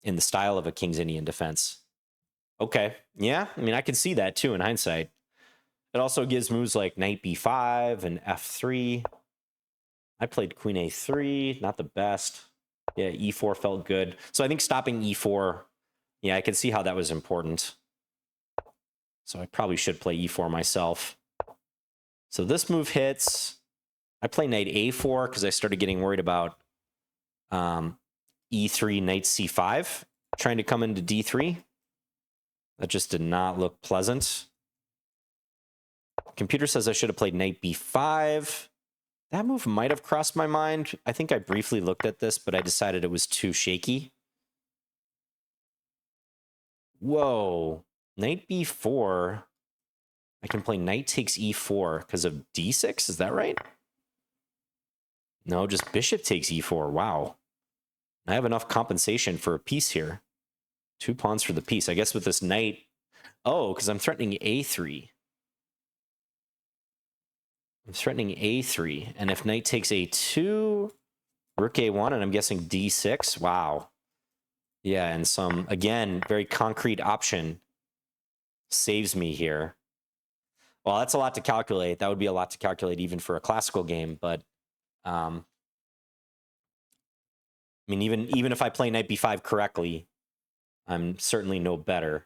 in the style of a King's Indian defense. Okay, yeah, I mean, I can see that too in hindsight. It also gives moves like knight b5 and f3. I played queen a3, not the best. Yeah, e4 felt good. So I think stopping e4, yeah, I can see how that was important. So I probably should play e4 myself. So this move hits. I play knight a4 because I started getting worried about e3, knight c5, trying to come into d3. That just did not look pleasant. Computer says I should have played knight b5. That move might have crossed my mind. I think I briefly looked at this, but I decided it was too shaky. Whoa. Knight b4. I can play knight takes e4 because of d6. Is that right? No, just bishop takes e4. Wow. I have enough compensation for a piece here. 2 pawns for the piece. I guess with this knight... Oh, because I'm threatening a3. I'm threatening a3. And if knight takes a2, rook a1, and I'm guessing d6. Wow. Yeah, and some, again, very concrete option saves me here. Well, that's a lot to calculate. That would be a lot to calculate even for a classical game, but... I mean, even if I play knight b5 correctly, I'm certainly no better.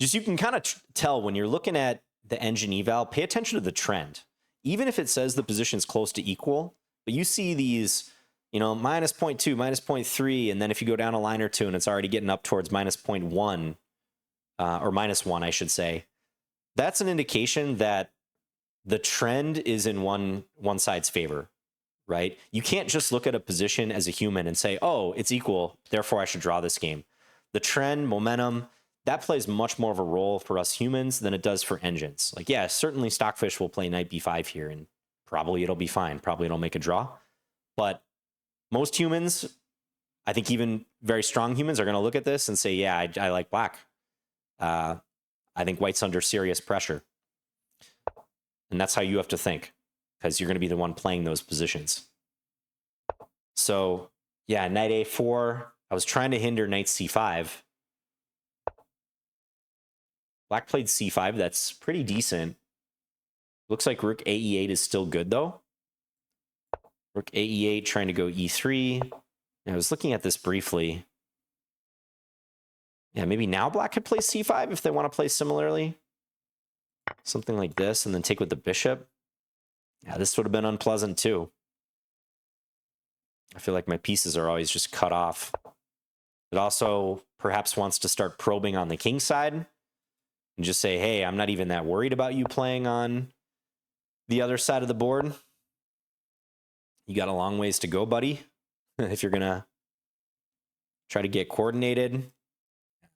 Just you can kind of tell when you're looking at the engine eval, pay attention to the trend. Even if it says the position's close to equal, but you see these, you know, minus 0.2, minus 0.3, and then if you go down a line or two and it's already getting up towards minus 0.1, or minus 1, I should say, that's an indication that the trend is in one side's favor. Right? You can't just look at a position as a human and say, oh, it's equal, therefore I should draw this game. The trend, momentum, that plays much more of a role for us humans than it does for engines. Like, yeah, certainly Stockfish will play knight b5 here, and probably it'll be fine. Probably it'll make a draw. But most humans, I think even very strong humans, are going to look at this and say, yeah, I like black. I think white's under serious pressure. And that's how you have to think, because you're going to be the one playing those positions. So, yeah, knight a4. I was trying to hinder knight c5. Black played c5. That's pretty decent. Looks like rook ae8 is still good, though. Rook ae8 trying to go e3. I was looking at this briefly. Yeah, maybe now black could play c5 if they want to play similarly. Something like this, and then take with the bishop. Yeah, this would have been unpleasant, too. I feel like my pieces are always just cut off. It also perhaps wants to start probing on the king side and just say, hey, I'm not even that worried about you playing on the other side of the board. You got a long ways to go, buddy, if you're going to try to get coordinated.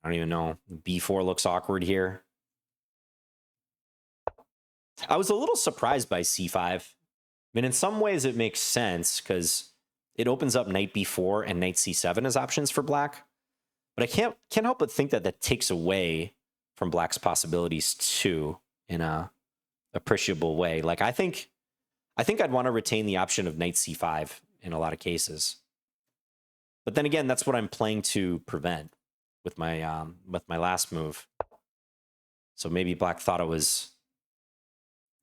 I don't even know. b4 looks awkward here. I was a little surprised by c5. I mean, in some ways it makes sense because it opens up knight b4 and knight c7 as options for black. But I can't help but think that that takes away from black's possibilities too in a appreciable way. Like I think I'd want to retain the option of knight c5 in a lot of cases. But then again, that's what I'm playing to prevent with my last move. So maybe black thought it was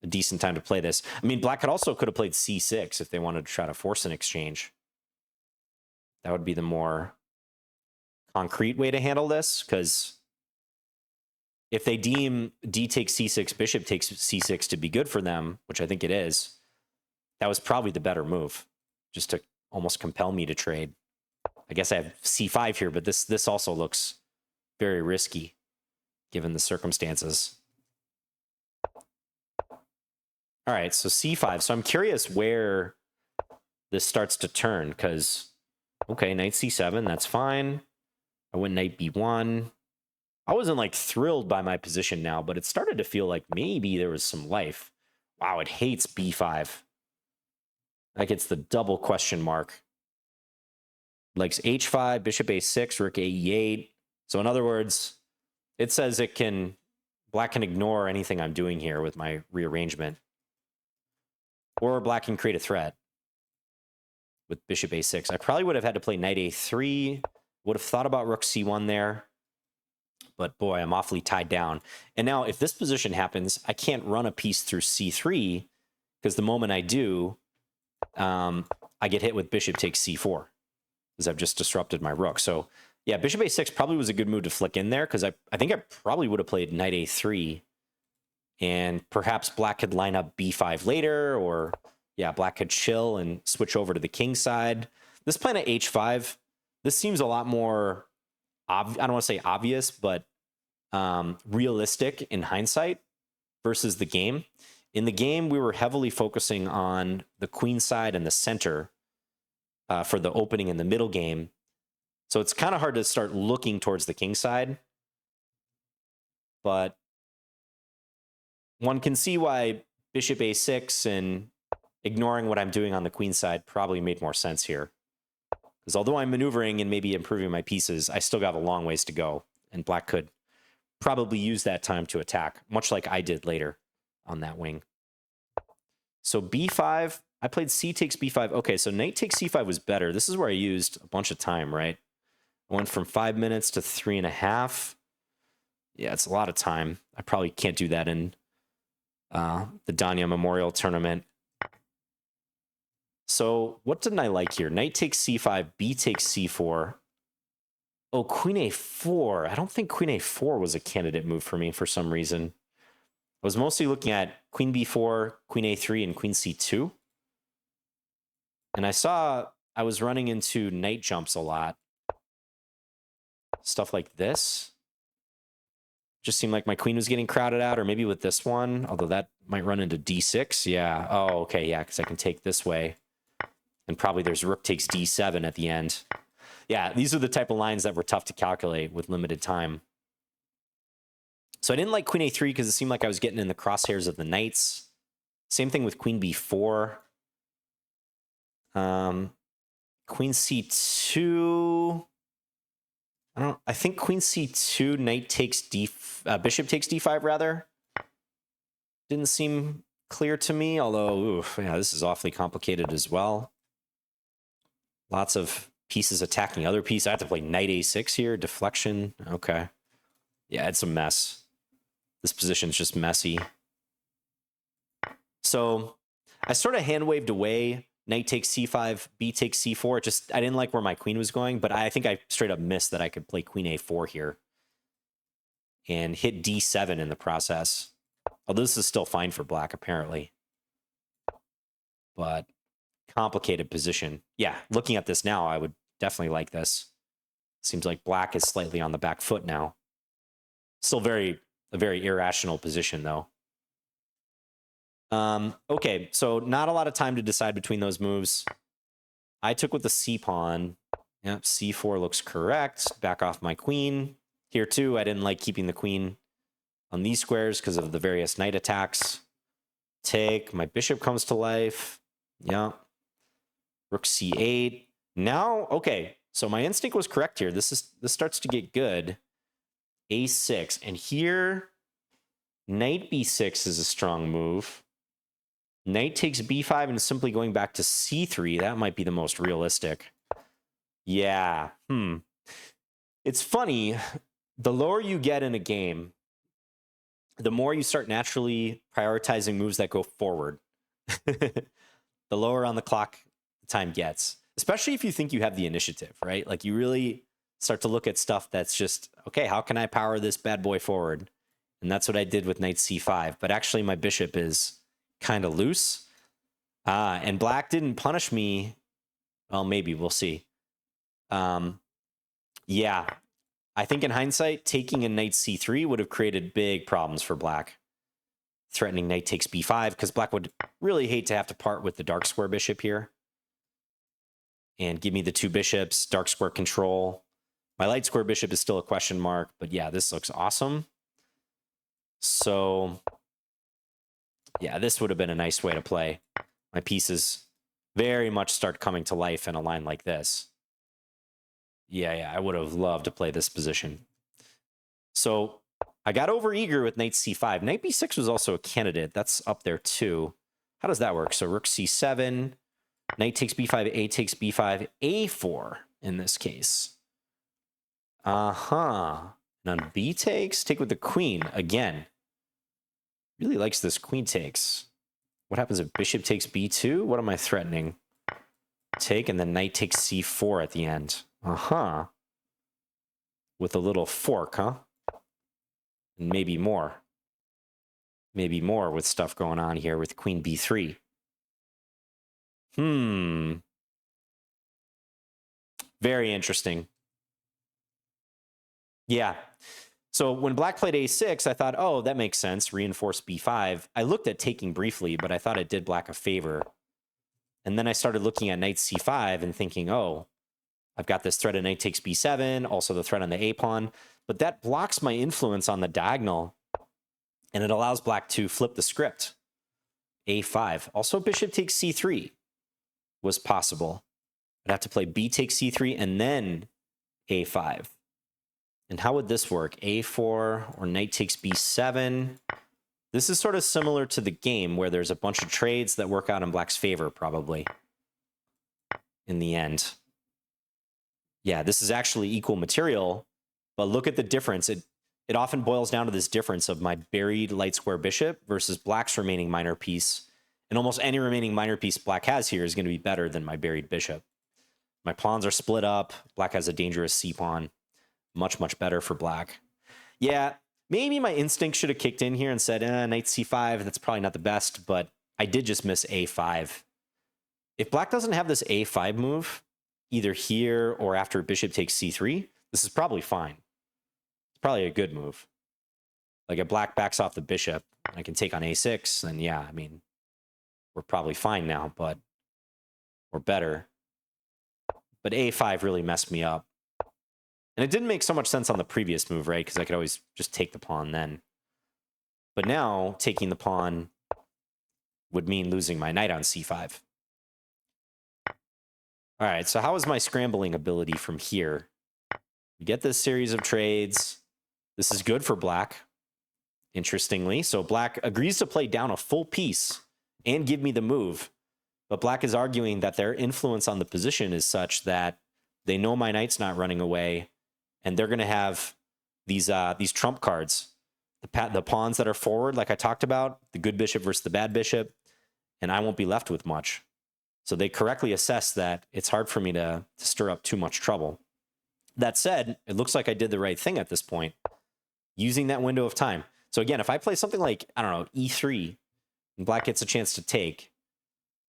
a decent time to play this. I mean, black could have played c6 if they wanted to try to force an exchange. That would be the more concrete way to handle this, because if they deem d takes c6, bishop takes c6 to be good for them, which I think it is, that was probably the better move, just to almost compel me to trade. I guess I have c5 here, but this also looks very risky given the circumstances. All right, so c5. So I'm curious where this starts to turn, because, okay, knight c7, that's fine. I went knight b1. I wasn't like thrilled by my position now, but it started to feel like maybe there was some life. Wow, it hates b5. That gets the double question mark. Likes h5, bishop a6, rook ae8. So in other words, it says black can ignore anything I'm doing here with my rearrangement. Or black can create a threat with bishop a6. I probably would have had to play knight a3. Would have thought about rook c1 there. But boy, I'm awfully tied down. And now if this position happens, I can't run a piece through c3, because the moment I do, I get hit with bishop takes c4, because I've just disrupted my rook. So yeah, bishop a6 probably was a good move to flick in there, because I think I probably would have played knight a3, and perhaps black could line up b5 later, or yeah, black could chill and switch over to the king side. This plan at h5, this seems a lot more, I don't want to say obvious, but realistic in hindsight versus the game. In the game, we were heavily focusing on the queen side and the center for the opening and the middle game. So it's kind of hard to start looking towards the king side. But one can see why bishop a6 and ignoring what I'm doing on the queen side probably made more sense here. Because although I'm maneuvering and maybe improving my pieces, I still got a long ways to go. And black could probably use that time to attack, much like I did later on that wing. So b5, I played c takes b5. Okay, so knight takes c5 was better. This is where I used a bunch of time, right? I went from 5 minutes to 3.5. Yeah, it's a lot of time. I probably can't do that in the Danya Memorial Tournament. So what didn't I like here? Knight takes c5, b takes c4. Oh, queen a4. I don't think queen a4 was a candidate move for me for some reason. I was mostly looking at queen b4, queen a3, and queen c2. And I saw I was running into knight jumps a lot. Stuff like this. Just seemed like my queen was getting crowded out, or maybe with this one, although that might run into d6. Yeah. Oh, okay. Yeah, because I can take this way. And probably there's rook takes d7 at the end. Yeah, these are the type of lines that were tough to calculate with limited time. So I didn't like queen a3 because it seemed like I was getting in the crosshairs of the knights. Same thing with queen b4. Queen c2. I think queen c2, knight takes bishop takes d5 rather. Didn't seem clear to me, although, oof, yeah, this is awfully complicated as well. Lots of pieces attacking other piece. I have to play knight a6 here, deflection. Okay. Yeah, it's a mess. This position's just messy. So I sort of hand waved away. Knight takes c5, b takes c4. I didn't like where my queen was going, but I think I straight up missed that I could play queen a4 here and hit d7 in the process. Although this is still fine for black, apparently. But complicated position. Yeah, looking at this now, I would definitely like this. Seems like black is slightly on the back foot now. Still a very irrational position, though. Okay, so not a lot of time to decide between those moves. I took with the c pawn. Yep, c4 looks correct. Back off my queen. Here, too, I didn't like keeping the queen on these squares because of the various knight attacks. Take. My bishop comes to life. Yeah. Rook c8. Now, okay, so my instinct was correct here. This starts to get good. a6. And here, knight b6 is a strong move. Knight takes b5 and simply going back to c3. That might be the most realistic. Yeah. It's funny. The lower you get in a game, the more you start naturally prioritizing moves that go forward. The lower on the clock time gets, especially if you think you have the initiative, right? Like you really start to look at stuff that's just, okay, how can I power this bad boy forward? And that's what I did with knight c5. But actually my bishop is kind of loose. And black didn't punish me. Well, maybe we'll see. Yeah, I think in hindsight, taking a knight c3 would have created big problems for black. Threatening knight takes b5, because black would really hate to have to part with the dark square bishop here. And give me the two bishops, dark square control. My light square bishop is still a question mark, but yeah, this looks awesome. So, yeah, this would have been a nice way to play. My pieces very much start coming to life in a line like this. Yeah, I would have loved to play this position. So I got overeager with knight c5. Knight b6 was also a candidate. That's up there too. How does that work? So rook c7, knight takes b5, a takes b5, a4 in this case. And on b takes, take with the queen again. Really likes this queen takes. What happens if bishop takes b2? What am I threatening? Take, and then knight takes c4 at the end. With a little fork, huh? And maybe more. Maybe more with stuff going on here with queen b3. Very interesting. Yeah. So when black played a6, I thought, oh, that makes sense. Reinforce b5. I looked at taking briefly, but I thought it did black a favor. And then I started looking at knight c5 and thinking, oh, I've got this threat of knight takes b7, also the threat on the a pawn. But that blocks my influence on the diagonal, and it allows black to flip the script. a5. Also, bishop takes c3 was possible. I'd have to play b takes c3 and then a5. And how would this work? a4 or knight takes b7. This is sort of similar to the game where there's a bunch of trades that work out in black's favor, probably, in the end. Yeah, this is actually equal material, but look at the difference. It often boils down to this difference of my buried light square bishop versus black's remaining minor piece. And almost any remaining minor piece black has here is going to be better than my buried bishop. My pawns are split up. Black has a dangerous c-pawn. Much, much better for black. Yeah, maybe my instinct should have kicked in here and said, knight c5, that's probably not the best, but I did just miss a5. If black doesn't have this a5 move, either here or after bishop takes c3, this is probably fine. It's probably a good move. Like if black backs off the bishop, I can take on a6, then yeah, I mean, we're probably fine now, but we're better. But a5 really messed me up. And it didn't make so much sense on the previous move, right? Because I could always just take the pawn then. But now taking the pawn would mean losing my knight on c5. All right, so how is my scrambling ability from here? We get this series of trades. This is good for black, interestingly. So black agrees to play down a full piece and give me the move. But black is arguing that their influence on the position is such that they know my knight's not running away, and they're going to have these trump cards. The pawns that are forward, like I talked about, the good bishop versus the bad bishop, and I won't be left with much. So they correctly assess that it's hard for me to stir up too much trouble. That said, it looks like I did the right thing at this point, using that window of time. So again, if I play something like, I don't know, e3, and black gets a chance to take,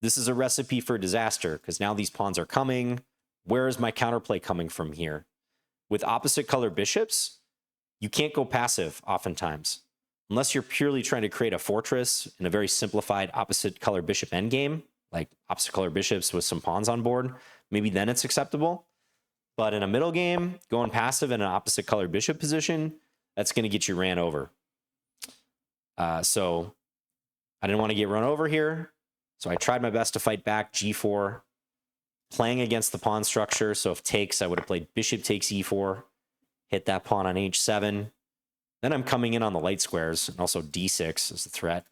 this is a recipe for disaster, because now these pawns are coming. Where is my counterplay coming from here? With opposite color bishops, you can't go passive oftentimes. Unless you're purely trying to create a fortress in a very simplified opposite color bishop endgame, like opposite color bishops with some pawns on board, maybe then it's acceptable. But in a middle game, going passive in an opposite color bishop position, that's going to get you ran over. So I didn't want to get run over here. So I tried my best to fight back, g4, playing against the pawn structure. So if takes, I would have played bishop takes e4, hit that pawn on h7. Then I'm coming in on the light squares, and also d6 is the threat.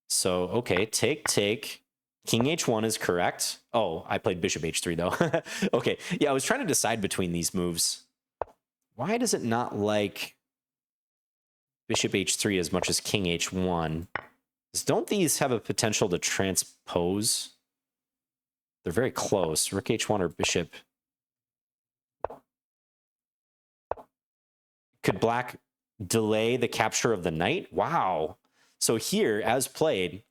So, okay, take. King h1 is correct. Oh, I played bishop h3, though. Okay, yeah, I was trying to decide between these moves. Why does it not like bishop h3 as much as king h1? Don't these have a potential to transpose? They're very close. Rook h1 or bishop. Could black delay the capture of the knight? Wow. So here, as played,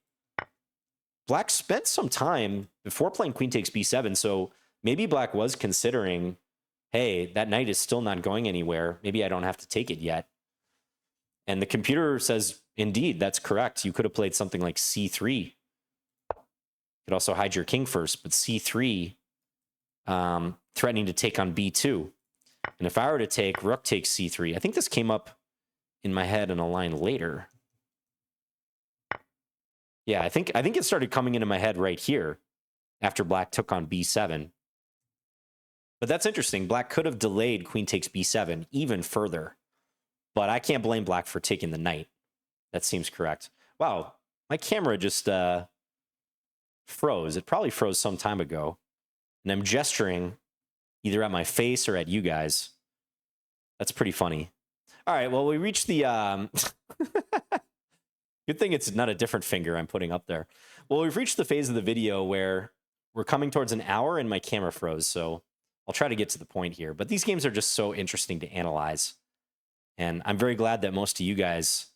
black spent some time before playing queen takes b7. So maybe black was considering, hey, that knight is still not going anywhere. Maybe I don't have to take it yet. And the computer says, indeed, that's correct. You could have played something like c3. You could also hide your king first, but c3, threatening to take on b2. And if I were to take, rook takes c3. I think this came up in my head in a line later. Yeah, I think it started coming into my head right here after black took on b7. But that's interesting. Black could have delayed queen takes b7 even further. But I can't blame black for taking the knight. That seems correct. Wow, my camera just froze. It probably froze some time ago. And I'm gesturing either at my face or at you guys. That's pretty funny. All right, well, we reached the... Good thing it's not a different finger I'm putting up there. Well, we've reached the phase of the video where we're coming towards an hour and my camera froze, so I'll try to get to the point here. But these games are just so interesting to analyze. And I'm very glad that most of you guys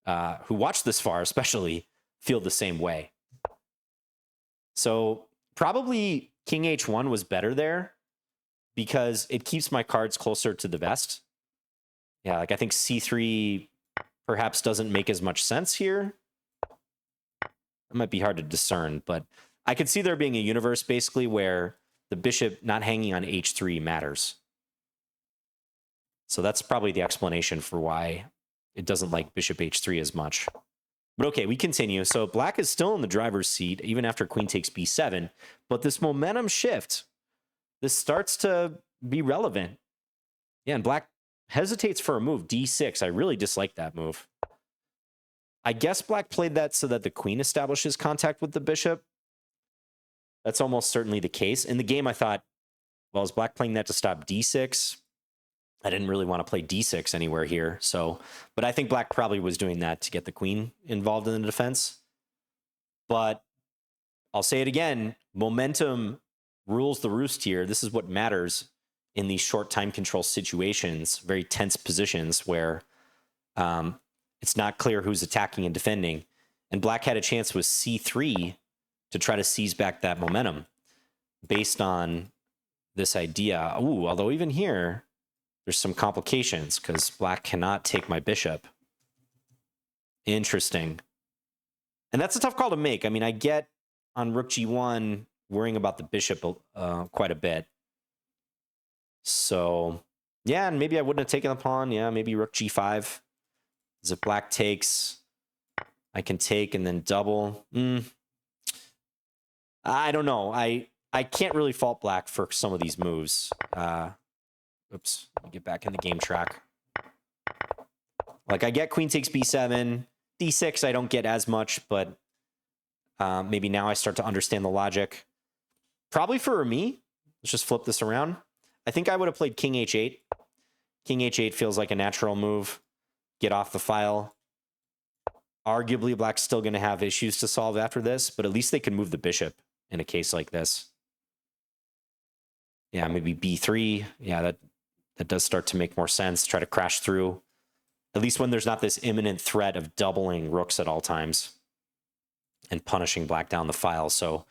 who watched this far, especially, feel the same way. So probably king h1 was better there because it keeps my cards closer to the vest. Yeah, like I think c3 perhaps doesn't make as much sense here. It might be hard to discern, but I could see there being a universe basically where the bishop not hanging on h3 matters. So that's probably the explanation for why it doesn't like bishop h3 as much. But okay, we continue. So black is still in the driver's seat, even after queen takes b7. But this momentum shift, this starts to be relevant. Yeah, and black hesitates for a move, d6. I really dislike that move. I guess black played that so that the queen establishes contact with the bishop. That's almost certainly the case. In the game, I thought, well, is black playing that to stop d6? I didn't really want to play d6 anywhere here. So, but I think black probably was doing that to get the queen involved in the defense. But I'll say it again, momentum rules the roost here. This is what matters in these short time control situations, very tense positions where it's not clear who's attacking and defending. And black had a chance with c3 to try to seize back that momentum based on this idea. Ooh, although even here, there's some complications because black cannot take my bishop. Interesting. And that's a tough call to make. I mean, I get on rook g1 worrying about the bishop quite a bit. So, yeah, and maybe I wouldn't have taken the pawn. Yeah, maybe rook g5. As if black takes, I can take and then double. I don't know. I can't really fault black for some of these moves. Oops, let me get back in the game track. Like, I get queen takes b7. d6 I don't get as much, but maybe now I start to understand the logic. Probably for me, let's just flip this around. I think I would have played king h8. King h8 feels like a natural move. Get off the file. Arguably, black's still going to have issues to solve after this, but at least they can move the bishop in a case like this. Yeah, maybe b3. Yeah, that does start to make more sense. Try to crash through. At least when there's not this imminent threat of doubling rooks at all times and punishing black down the file. So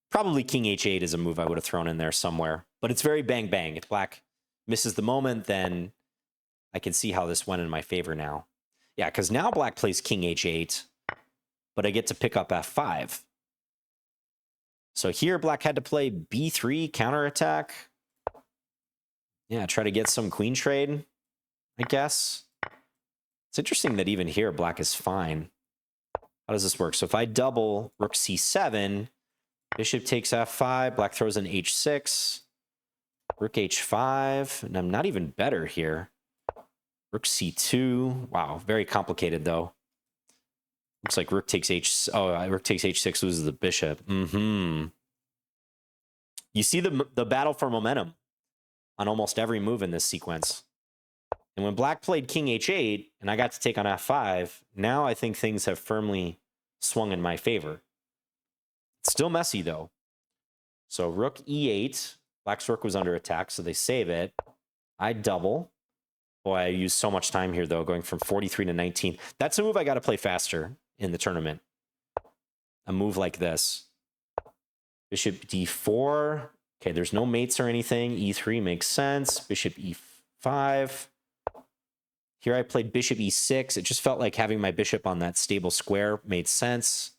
probably king h8 is a move I would have thrown in there somewhere. But it's very bang bang. If black misses the moment, then I can see how this went in my favor now. Yeah, because now black plays king h8, but I get to pick up f5. So here black had to play b3, counterattack. Yeah, try to get some queen trade, I guess. It's interesting that even here black is fine. How does this work? So if I double rook c7, bishop takes f5, black throws in h6, rook h5, and I'm not even better here. Rook c2. Wow, very complicated though. Looks like rook takes rook takes h6, loses the bishop. You see the battle for momentum on almost every move in this sequence. And when black played king h8 and I got to take on f5, now I think things have firmly swung in my favor. It's still messy though. So rook e8, black's rook was under attack, so they save it. I double. Boy, I used so much time here though, going from 43 to 19. That's a move I got to play faster in the tournament. A move like this. Bishop d4. Okay, there's no mates or anything. e3 makes sense. Bishop e5. Here I played bishop e6. It just felt like having my bishop on that stable square made sense.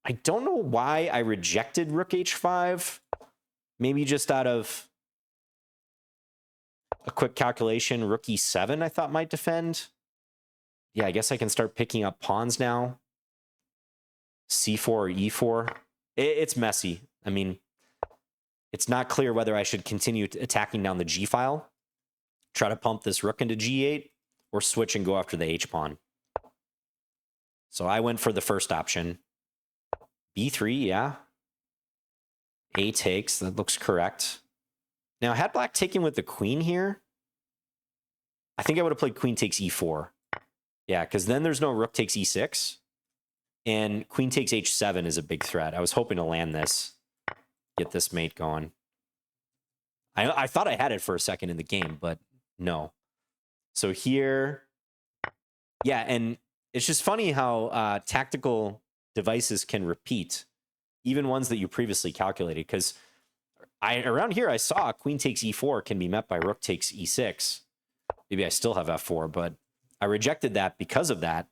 I don't know why I rejected rook h5. Maybe just out of a quick calculation, rook e7 I thought might defend. Yeah, I guess I can start picking up pawns now. c4 or e4. It's messy. I mean, it's not clear whether I should continue attacking down the g file, try to pump this rook into g8, or switch and go after the h-pawn. So I went for the first option. b3, yeah. A takes, that looks correct. Now, had black taken with the queen here, I think I would have played queen takes e4. Yeah, because then there's no rook takes e6. And queen takes h7 is a big threat. I was hoping to land this, get this mate going. I thought I had it for a second in the game, but no. So here, yeah, and it's just funny how tactical devices can repeat, even ones that you previously calculated, because around here I saw queen takes e4 can be met by rook takes e6. Maybe I still have f4, but I rejected that because of that.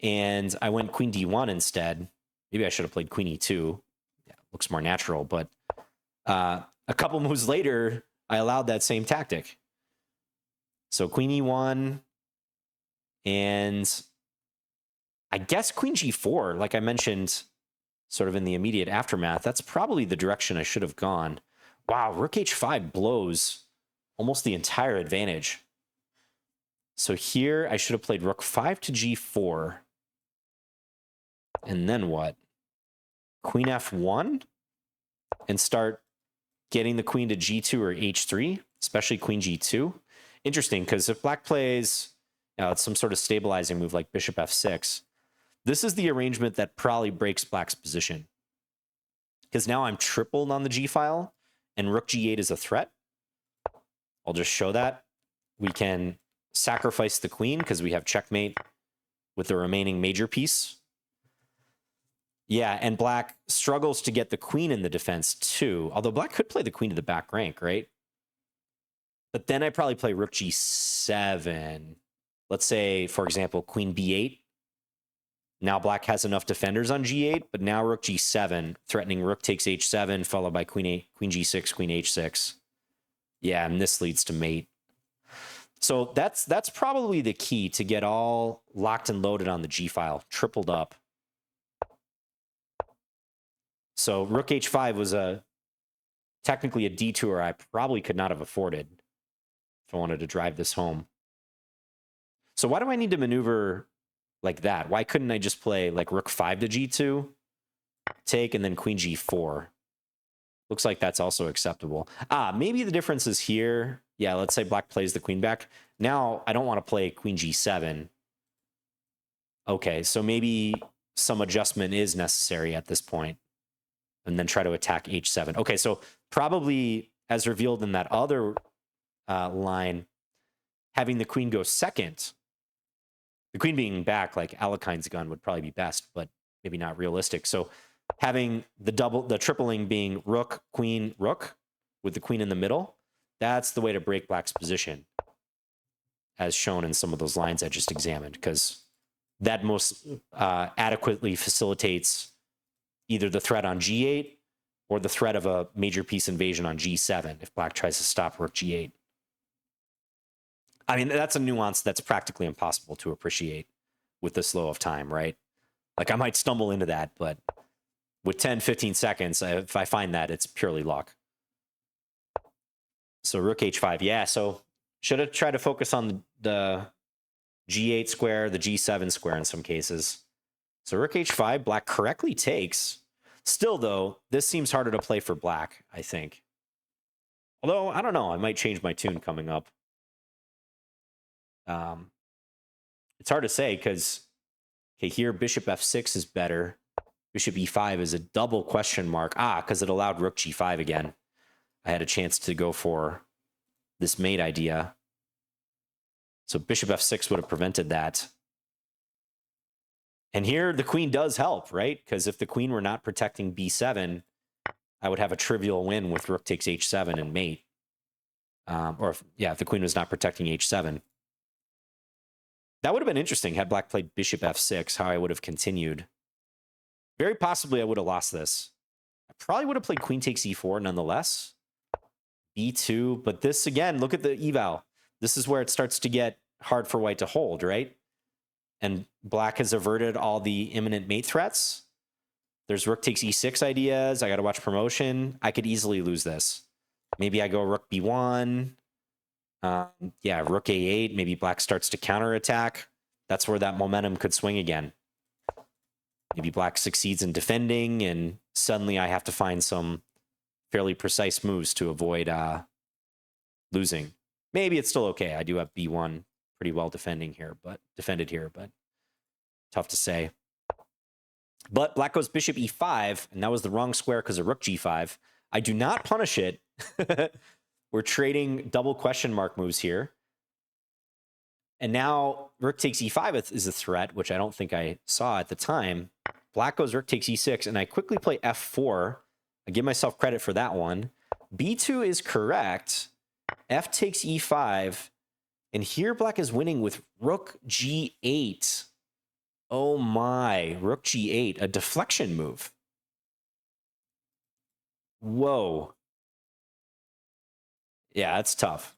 And I went queen d1 instead. Maybe I should have played queen e2. Yeah, looks more natural, but a couple moves later, I allowed that same tactic. So queen e1, and I guess queen g4, like I mentioned, sort of in the immediate aftermath, that's probably the direction I should have gone. Wow, rook h5 blows almost the entire advantage. So here I should have played rook 5 to g4. And then what? Queen f1? And start getting the queen to g2 or h3, especially queen g2. Interesting, because if black plays some sort of stabilizing move like bishop f6, this is the arrangement that probably breaks black's position. Because now I'm tripled on the g file, and rook g8 is a threat. I'll just show that. We can sacrifice the queen because we have checkmate with the remaining major piece. Yeah, and black struggles to get the queen in the defense too. Although black could play the queen to the back rank, right? But then I probably play rook g7. Let's say, for example, queen b8. Now black has enough defenders on g8, but now rook g7, threatening rook takes h7, followed by queen g6, queen h6. Yeah, and this leads to mate. So that's probably the key to get all locked and loaded on the G file, tripled up. So rook h5 was technically a detour I probably could not have afforded if I wanted to drive this home. So why do I need to maneuver like that? Why couldn't I just play like rook 5 to g2, take, and then queen g4? Looks like that's also acceptable. Maybe the difference is here. Yeah, let's say black plays the queen back. Now I don't want to play queen g7. Okay, so maybe some adjustment is necessary at this point, and then try to attack h7. Okay, so probably as revealed in that other line, having the queen go second, the queen being back like Alekhine's gun would probably be best, but maybe not realistic. So having the tripling being rook, queen, rook with the queen in the middle, that's the way to break black's position, as shown in some of those lines I just examined, because that most adequately facilitates either the threat on g8 or the threat of a major piece invasion on g7 if black tries to stop rook g8. I mean, that's a nuance that's practically impossible to appreciate with this low of time, right? Like, I might stumble into that, but with 10, 15 seconds, if I find that, it's purely luck. So rook h5, yeah, so should have tried to focus on the g8 square, the g7 square in some cases. So rook h5, black correctly takes. Still, though, this seems harder to play for black, I think. Although, I don't know, I might change my tune coming up. It's hard to say because, okay, here bishop f6 is better. Bishop e5 is a double question mark. Because it allowed rook g5 again. I had a chance to go for this mate idea. So bishop f6 would have prevented that. And here the queen does help, right? Because if the queen were not protecting b7, I would have a trivial win with rook takes h7 and mate. If the queen was not protecting h7. That would have been interesting had black played bishop f6, how I would have continued. Very possibly I would have lost this. I probably would have played queen takes e4 nonetheless. b2, but this, again, look at the eval. This is where it starts to get hard for white to hold, right? And black has averted all the imminent mate threats. There's rook takes e6 ideas. I got to watch promotion. I could easily lose this. Maybe I go rook b1. Rook a8. Maybe black starts to counterattack. That's where that momentum could swing again. Maybe black succeeds in defending, and suddenly I have to find some fairly precise moves to avoid losing. Maybe it's still okay. I do have b1 pretty well defended here, but tough to say. But black goes bishop e5, and that was the wrong square because of rook g5. I do not punish it. We're trading double question mark moves here. And now rook takes e5 is a threat, which I don't think I saw at the time. Black goes rook takes e6, and I quickly play f4. I give myself credit for that one. b2 is correct. F takes e5. And here black is winning with rook g8. Oh my, rook g8, a deflection move. Whoa. Yeah, that's tough.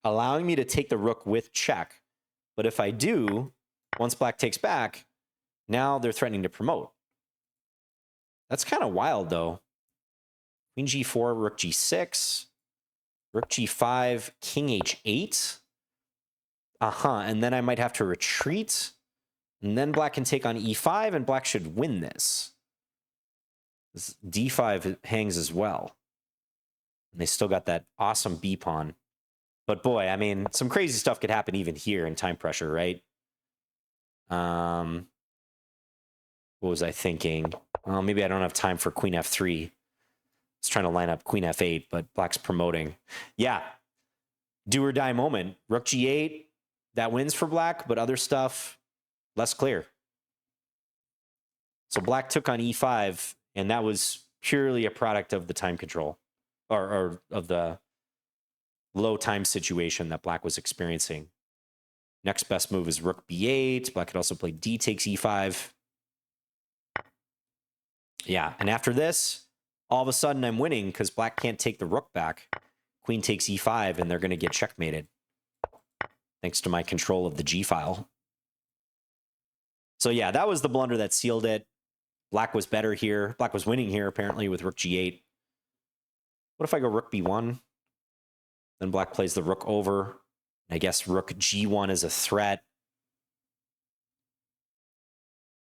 Allowing me to take the rook with check. But if I do, once black takes back, now they're threatening to promote. That's kind of wild, though. Queen g4, rook g6, rook g5, king h8. And then I might have to retreat. And then black can take on e5, and black should win this. This d5 hangs as well. And they still got that awesome b pawn. But boy, I mean, some crazy stuff could happen even here in time pressure, right? What was I thinking? Well, maybe I don't have time for queen f3. I was trying to line up queen f8, but black's promoting. Yeah, do or die moment. Rook g8, that wins for black, but other stuff, less clear. So black took on e5, and that was purely a product of the time control, or of the low time situation that black was experiencing. Next best move is rook b8. Black could also play d takes e5. Yeah, and after this, all of a sudden I'm winning because black can't take the rook back. Queen takes e5, and they're going to get checkmated. thanks to my control of the G file. So yeah, that was the blunder that sealed it. Black was better here. Black was winning here, apparently, with rook G8. What if I go rook B1? Then black plays the rook over. I guess rook G1 is a threat.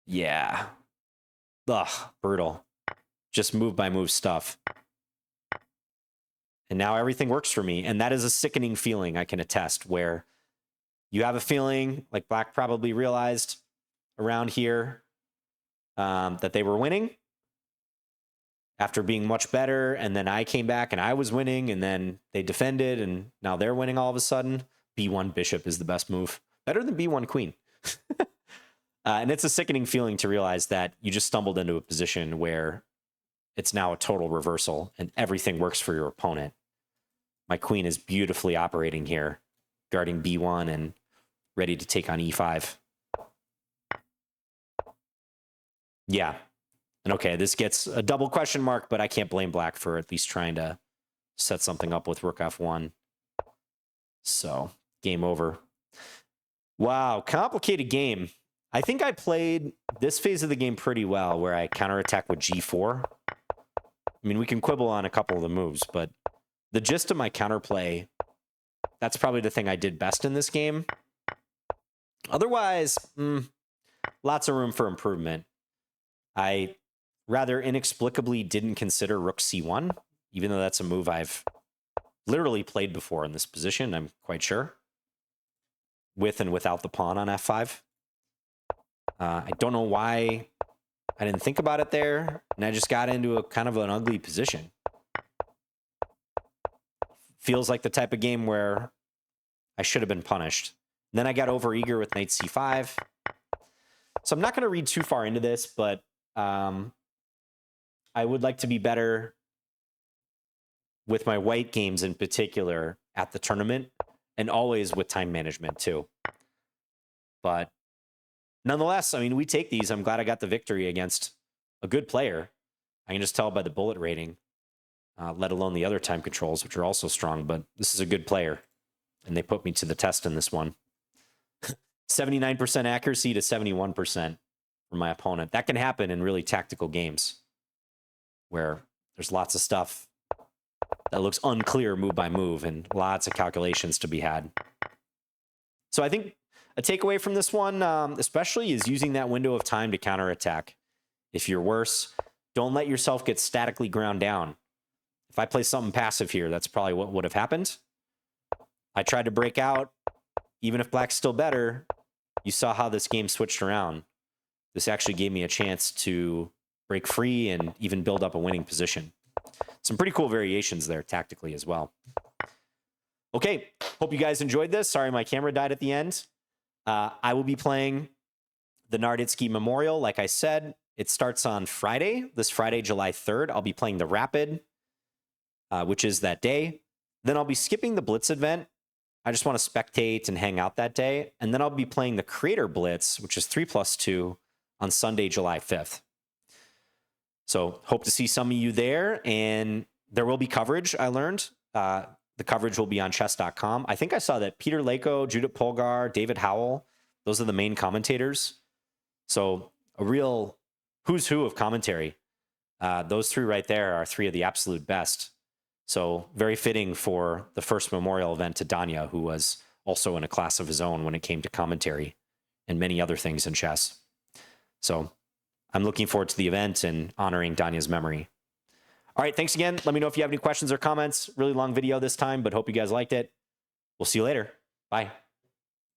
Yeah. Ugh, brutal. Just move by move stuff. And now everything works for me. And that is a sickening feeling, I can attest, where you have a feeling like black probably realized around here that they were winning after being much better. And then I came back and I was winning, and then they defended and now they're winning all of a sudden. B1 bishop is the best move. Better than B1 queen. And it's a sickening feeling to realize that you just stumbled into a position where it's now a total reversal and everything works for your opponent. My queen is beautifully operating here, guarding B1 and ready to take on E5. Yeah. And okay, this gets a double question mark, but I can't blame black for at least trying to set something up with rook F1. So, game over. Wow, complicated game. I think I played this phase of the game pretty well, where I counterattack with G4. I mean, we can quibble on a couple of the moves, but the gist of my counterplay, that's probably the thing I did best in this game. Otherwise, lots of room for improvement. I rather inexplicably didn't consider rook C1, even though that's a move I've literally played before in this position, I'm quite sure. With and without the pawn on F5. I don't know why I didn't think about it there, and I just got into a kind of an ugly position. Feels like the type of game where I should have been punished. And then I got overeager with knight C5. So I'm not going to read too far into this, but I would like to be better with my white games in particular at the tournament, and always with time management too. But nonetheless, I mean, we take these. I'm glad I got the victory against a good player. I can just tell by the bullet rating, let alone the other time controls, which are also strong. But this is a good player, and they put me to the test in this one. 79% accuracy to 71% for my opponent. That can happen in really tactical games where there's lots of stuff that looks unclear move by move and lots of calculations to be had. So I think a takeaway from this one, especially, is using that window of time to counterattack. If you're worse, don't let yourself get statically ground down. If I play something passive here, that's probably what would have happened. I tried to break out. Even if black's still better, you saw how this game switched around. This actually gave me a chance to break free and even build up a winning position. Some pretty cool variations there tactically as well. Okay, hope you guys enjoyed this. Sorry my camera died at the end. I will be playing the Narditsky Memorial. Like I said, it starts on Friday, this Friday, July 3rd. I'll be playing the Rapid, which is that day. Then I'll be skipping the Blitz event. I just want to spectate and hang out that day. And then I'll be playing the Creator Blitz, which is 3+2 on Sunday, July 5th. So hope to see some of you there. And there will be coverage, I learned. The coverage will be on chess.com. I think I saw that Peter Lako, Judith Polgar, David Howell, those are the main commentators. So a real who's who of commentary. Those three right there are three of the absolute best. So very fitting for the first memorial event to Danya, who was also in a class of his own when it came to commentary and many other things in chess. So I'm looking forward to the event and honoring Danya's memory. All right, thanks again. Let me know if you have any questions or comments. Really long video this time, but hope you guys liked it. We'll see you later. Bye.